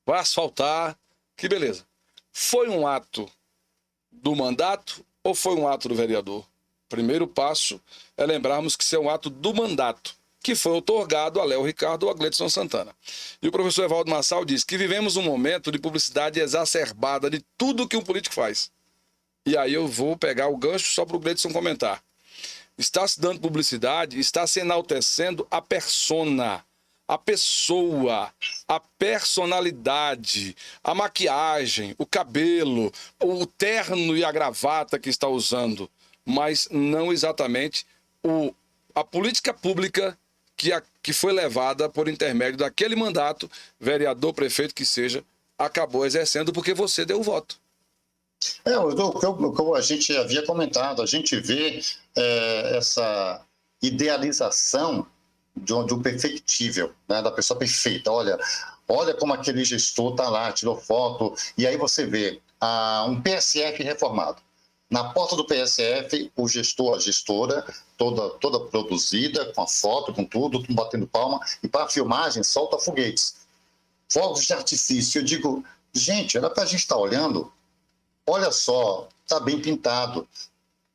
Vai asfaltar, que beleza. Foi um ato do mandato ou foi um ato do vereador? Primeiro passo é lembrarmos que isso é um ato do mandato, que foi outorgado a Léo Ricardo ou a Gleidson Santana. E o professor Evaldo Massal diz que vivemos um momento de publicidade exacerbada de tudo que um político faz. E aí eu vou pegar o gancho só para o Gleidson comentar. Está se dando publicidade, está se enaltecendo a persona, a pessoa, a personalidade, a maquiagem, o cabelo, o terno e a gravata que está usando, mas não exatamente a política pública que foi levada por intermédio daquele mandato, vereador, prefeito que seja, acabou exercendo porque você deu o voto. O que a gente havia comentado, a gente vê essa idealização de um perfectível, né, da pessoa perfeita. Olha como aquele gestor está lá, tirou foto, e aí você vê um PSF reformado. Na porta do PSF, o gestor, a gestora, toda produzida, com a foto, com tudo batendo palma, e para a filmagem solta foguetes. Fogos de artifício. Eu digo, gente, era para a gente estar olhando, olha só, está bem pintado,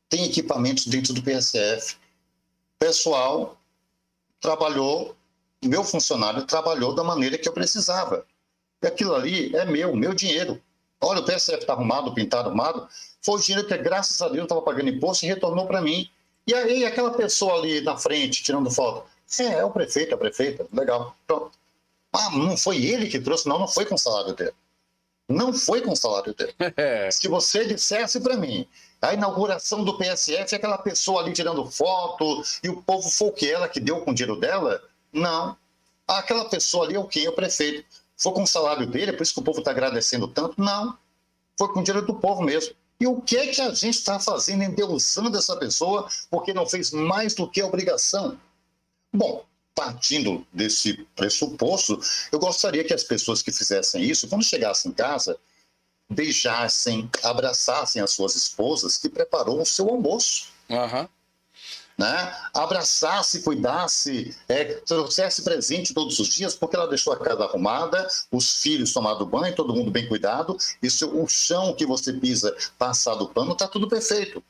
tem equipamentos dentro do PSF. Pessoal trabalhou, meu funcionário trabalhou da maneira que eu precisava. E aquilo ali é meu dinheiro. Olha, o PSF está arrumado, pintado, arrumado. Foi o dinheiro que, graças a Deus, eu estava pagando imposto e retornou para mim. E aí, aquela pessoa ali na frente, tirando foto, é o prefeito, a prefeita, legal, pronto. Não foi ele que trouxe, não foi com o salário dele. Não foi com o salário dele. Se você dissesse para mim, a inauguração do PSF é aquela pessoa ali tirando foto e o povo foi o que ela que deu com o dinheiro dela? Não. Aquela pessoa ali é o quê? É o prefeito. Foi com o salário dele, é por isso que o povo está agradecendo tanto? Não. Foi com o dinheiro do povo mesmo. E o que é que a gente está fazendo endeusando essa pessoa porque não fez mais do que a obrigação? Bom, partindo desse pressuposto, eu gostaria que as pessoas que fizessem isso, quando chegassem em casa, beijassem, abraçassem as suas esposas que preparou o seu almoço. Uhum. Né? Abraçasse, cuidasse, trouxesse presente todos os dias, porque ela deixou a casa arrumada, os filhos tomado banho, todo mundo bem cuidado, e o chão que você pisa, passado o pano, está tudo perfeito.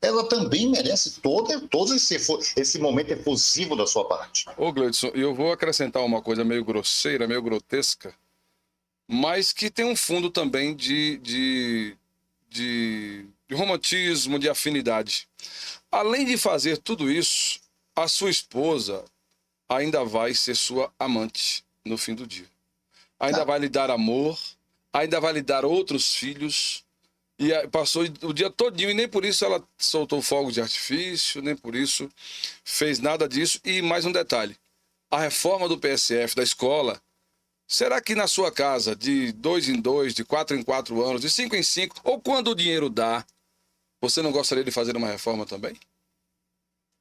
Ela também merece todo esse momento efusivo da sua parte. Ô Gleidson, eu vou acrescentar uma coisa meio grosseira, meio grotesca, mas que tem um fundo também de romantismo, de afinidade. Além de fazer tudo isso, a sua esposa ainda vai ser sua amante no fim do dia. Ainda vai lhe dar amor, ainda vai lhe dar outros filhos. E passou o dia todinho e nem por isso ela soltou fogos de artifício, nem por isso fez nada disso. E mais um detalhe, a reforma do PSF, da escola, será que na sua casa, de 2 em 2, de 4 em 4 anos, de 5 em 5, ou quando o dinheiro dá, você não gostaria de fazer uma reforma também?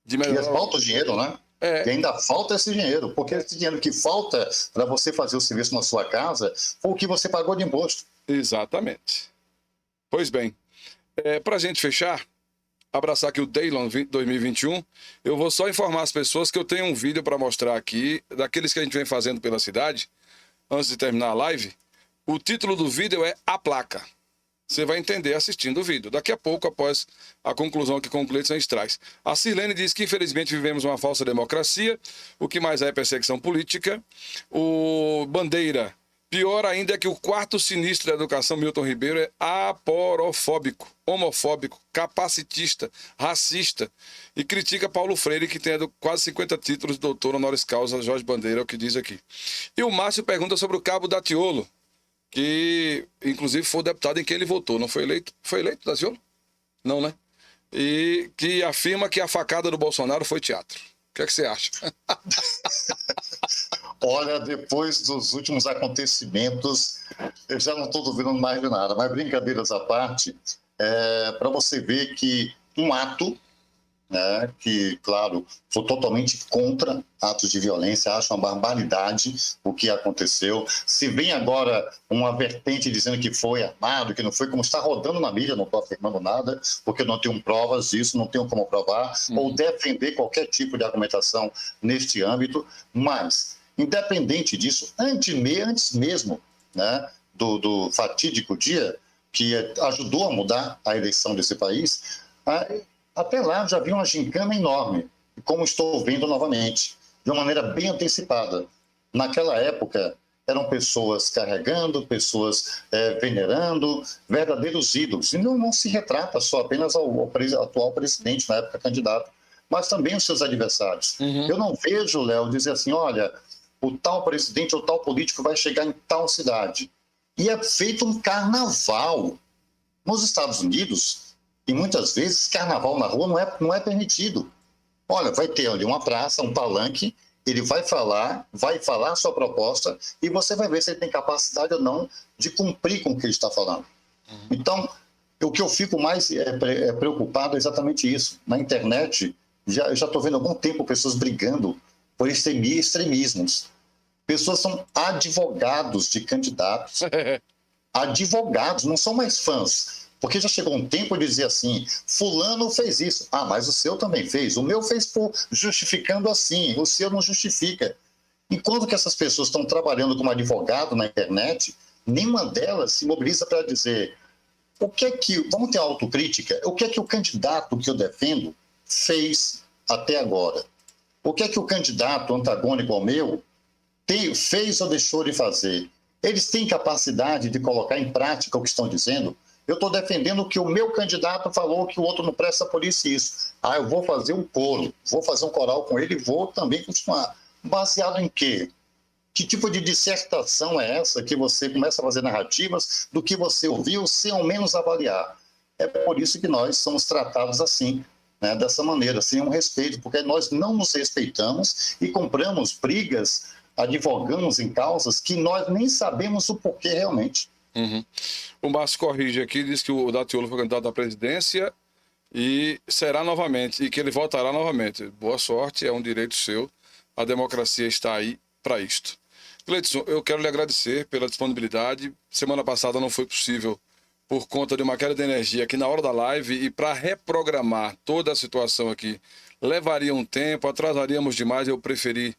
E falta o dinheiro, né? E ainda falta esse dinheiro, porque esse dinheiro que falta para você fazer o serviço na sua casa foi o que você pagou de imposto. Exatamente. Pois bem, para a gente fechar, abraçar aqui o Daylon 2021, eu vou só informar as pessoas que eu tenho um vídeo para mostrar aqui, daqueles que a gente vem fazendo pela cidade, antes de terminar a live. O título do vídeo é A Placa. Você vai entender assistindo o vídeo. Daqui a pouco, após a conclusão que com o Gleidson traz. A Sirlene diz que, infelizmente, vivemos uma falsa democracia. O que mais é perseguição política. O Bandeira Pior ainda é que o quarto sinistro da educação, Milton Ribeiro, é aporofóbico, homofóbico, capacitista, racista e critica Paulo Freire, que tem quase 50 títulos de doutor honoris causa, Jorge Bandeira, é o que diz aqui. E o Márcio pergunta sobre o Cabo Daciolo, que inclusive foi o deputado em quem ele votou, não foi eleito? Foi eleito, Daciolo? Não, né? E que afirma que a facada do Bolsonaro foi teatro. O que é que você acha? Olha, depois dos últimos acontecimentos, eu já não estou duvidando mais de nada, mas brincadeiras à parte, para você ver que um ato, né, que, claro, sou totalmente contra atos de violência, acho uma barbaridade o que aconteceu. Se vem agora uma vertente dizendo que foi armado, que não foi, como está rodando na mídia, não estou afirmando nada, porque eu não tenho provas disso, não tenho como provar, ou defender qualquer tipo de argumentação neste âmbito, mas, independente disso, antes mesmo, né, do fatídico dia que ajudou a mudar a eleição desse país, até lá já havia uma gincana enorme, como estou vendo novamente, de uma maneira bem antecipada. Naquela época, eram pessoas carregando, pessoas venerando, verdadeiros ídolos. E não se retrata só apenas ao atual presidente, na época candidato, mas também os seus adversários. Eu não vejo, Léo, dizer assim, olha, o tal presidente ou tal político vai chegar em tal cidade. E é feito um carnaval. Nos Estados Unidos, e muitas vezes carnaval na rua não é permitido. Olha, vai ter ali uma praça, um palanque, ele vai falar a sua proposta e você vai ver se ele tem capacidade ou não de cumprir com o que ele está falando. Então, o que eu fico mais preocupado é exatamente isso. Na internet, eu já estou vendo há algum tempo pessoas brigando por extremismos. Pessoas são advogados de candidatos. Advogados, não são mais fãs. Porque já chegou um tempo de dizer assim, fulano fez isso. Ah, mas o seu também fez. O meu fez justificando assim. O seu não justifica. Enquanto que essas pessoas estão trabalhando como advogado na internet, nenhuma delas se mobiliza para dizer vamos ter autocrítica, o que é que o candidato que eu defendo fez até agora? O que é que o candidato antagônico ao meu fez ou deixou de fazer? Eles têm capacidade de colocar em prática o que estão dizendo? Eu estou defendendo que o meu candidato falou que o outro não presta por isso e isso. Ah, eu vou fazer um coro, vou fazer um coral com ele e vou também continuar. Baseado em quê? Que tipo de dissertação é essa que você começa a fazer narrativas do que você ouviu sem ao menos avaliar? É por isso que nós somos tratados assim, né, dessa maneira, sem um respeito, porque nós não nos respeitamos e compramos brigas, advogamos em causas que nós nem sabemos o porquê realmente. O Márcio corrige aqui, diz que o Daciolo foi candidato à presidência e será novamente, e que ele votará novamente. Boa sorte, é um direito seu, a democracia está aí para isto. Gleidson, eu quero lhe agradecer pela disponibilidade. Semana passada não foi possível por conta de uma queda de energia aqui na hora da live e para reprogramar toda a situação aqui levaria um tempo, atrasaríamos demais, eu preferi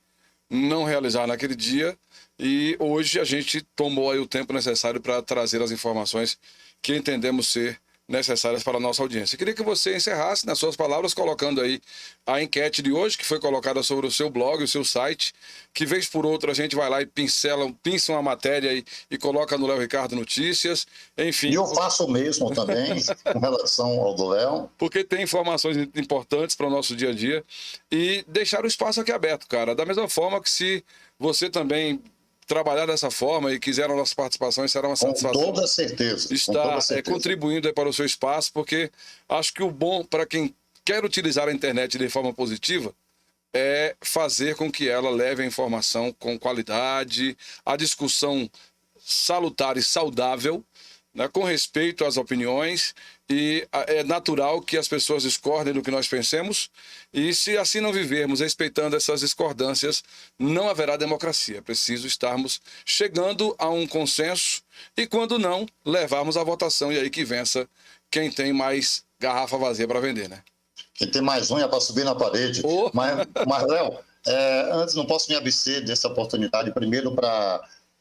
não realizar naquele dia. E hoje a gente tomou aí o tempo necessário para trazer as informações que entendemos ser necessárias para a nossa audiência. Queria que você encerrasse nas suas palavras colocando aí a enquete de hoje, que foi colocada sobre o seu blog, o seu site, que vez por outra a gente vai lá e pinça uma matéria e coloca no Léo Ricardo Notícias, enfim. E eu faço o mesmo também, com relação ao do Léo. Porque tem informações importantes para o nosso dia a dia e deixar o espaço aqui aberto, cara. Da mesma forma que se você também trabalhar dessa forma e quiser a nossa participação, será uma satisfação. Com toda certeza. Está contribuindo para o seu espaço, porque acho que o bom para quem quer utilizar a internet de forma positiva é fazer com que ela leve a informação com qualidade, a discussão salutar e saudável, né, com respeito às opiniões, e é natural que as pessoas discordem do que nós pensemos, e se assim não vivermos respeitando essas discordâncias, não haverá democracia. É preciso estarmos chegando a um consenso e, quando não, levarmos à votação, e aí que vença quem tem mais garrafa vazia para vender, né? Quem tem mais unha para subir na parede. Oh. Mas Léo, antes não posso me abster dessa oportunidade, primeiro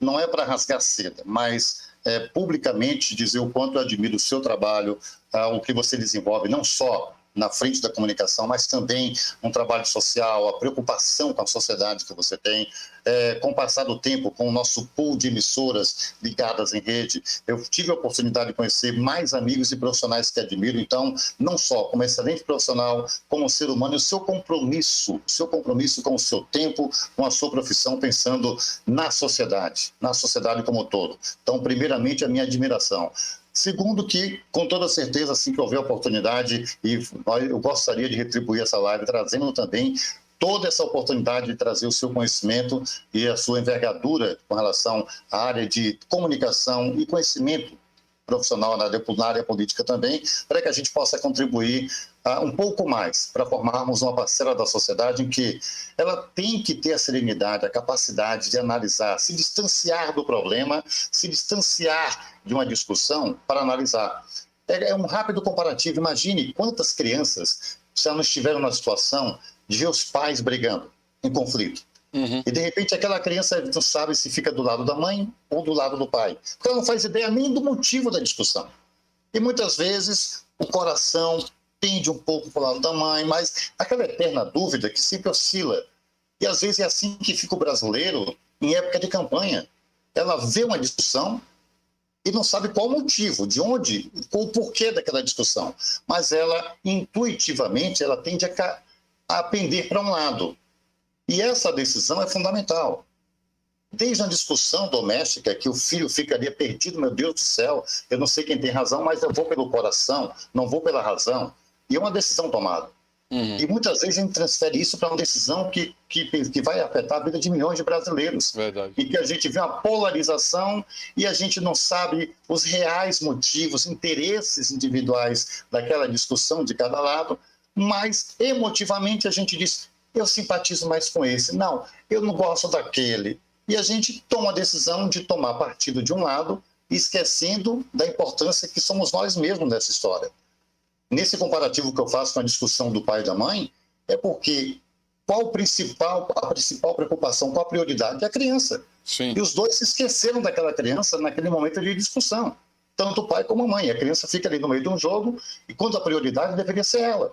não é para rasgar seda, mas publicamente dizer o quanto eu admiro o seu trabalho, o que você desenvolve, não só na frente da comunicação, mas também um trabalho social, a preocupação com a sociedade que você tem. Com o passar do tempo, com o nosso pool de emissoras ligadas em rede, eu tive a oportunidade de conhecer mais amigos e profissionais que admiro. Então, não só como excelente profissional, como ser humano, e o seu compromisso com o seu tempo, com a sua profissão, pensando na sociedade como um todo. Então, primeiramente, a minha admiração. Segundo que, com toda certeza, assim que houver oportunidade, e eu gostaria de retribuir essa live, trazendo também toda essa oportunidade de trazer o seu conhecimento e a sua envergadura com relação à área de comunicação e conhecimento profissional na área política também, para que a gente possa contribuir um pouco mais para formarmos uma parcela da sociedade em que ela tem que ter a serenidade, a capacidade de analisar, se distanciar do problema, se distanciar de uma discussão para analisar. É um rápido comparativo. Imagine quantas crianças já não estiveram na situação de ver os pais brigando, em conflito. E, de repente, aquela criança não sabe se fica do lado da mãe ou do lado do pai. Porque ela não faz ideia nem do motivo da discussão. E, muitas vezes, o coração tende um pouco para o lado da mãe, mas aquela eterna dúvida que sempre oscila. E, às vezes, é assim que fica o brasileiro em época de campanha. Ela vê uma discussão e não sabe qual o motivo, de onde, qual o porquê daquela discussão. Mas ela, intuitivamente, ela tende a pender para um lado. E essa decisão é fundamental. Desde a discussão doméstica, que o filho ficaria perdido, meu Deus do céu, eu não sei quem tem razão, mas eu vou pelo coração, não vou pela razão. E é uma decisão tomada. E muitas vezes a gente transfere isso para uma decisão que vai afetar a vida de milhões de brasileiros. Verdade. E que a gente vê uma polarização e a gente não sabe os reais motivos, interesses individuais daquela discussão de cada lado, mas emotivamente a gente diz, eu simpatizo mais com esse. Não, eu não gosto daquele. E a gente toma a decisão de tomar partido de um lado, esquecendo da importância que somos nós mesmos nessa história. Nesse comparativo que eu faço com a discussão do pai e da mãe, é porque a principal preocupação, qual a prioridade? É a criança. Sim. E os dois se esqueceram daquela criança naquele momento de discussão. Tanto o pai como a mãe. A criança fica ali no meio de um jogo e quando a prioridade deveria ser ela.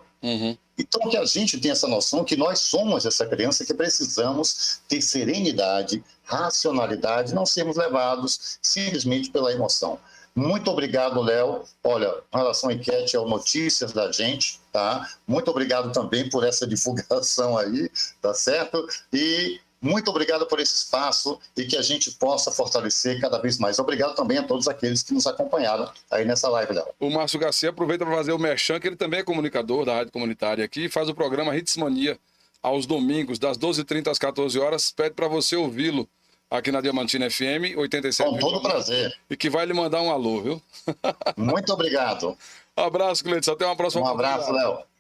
Então, que a gente tenha essa noção que nós somos essa criança que precisamos ter serenidade, racionalidade, não sermos levados simplesmente pela emoção. Muito obrigado, Léo. Olha, em relação à enquete, é o Notícias da Gente, tá? Muito obrigado também por essa divulgação aí, tá certo? E muito obrigado por esse espaço e que a gente possa fortalecer cada vez mais. Obrigado também a todos aqueles que nos acompanharam aí nessa live, Léo. O Márcio Garcia aproveita para fazer o merchan, que ele também é comunicador da Rádio Comunitária aqui, e faz o programa Hitsmania aos domingos, das 12h30 às 14 horas. Pede para você ouvi-lo aqui na Diamantina FM 87. Com todo prazer. E que vai lhe mandar um alô, viu? Muito obrigado. Um abraço, Cleiton. Até uma próxima Um abraço, oportunidade. Léo.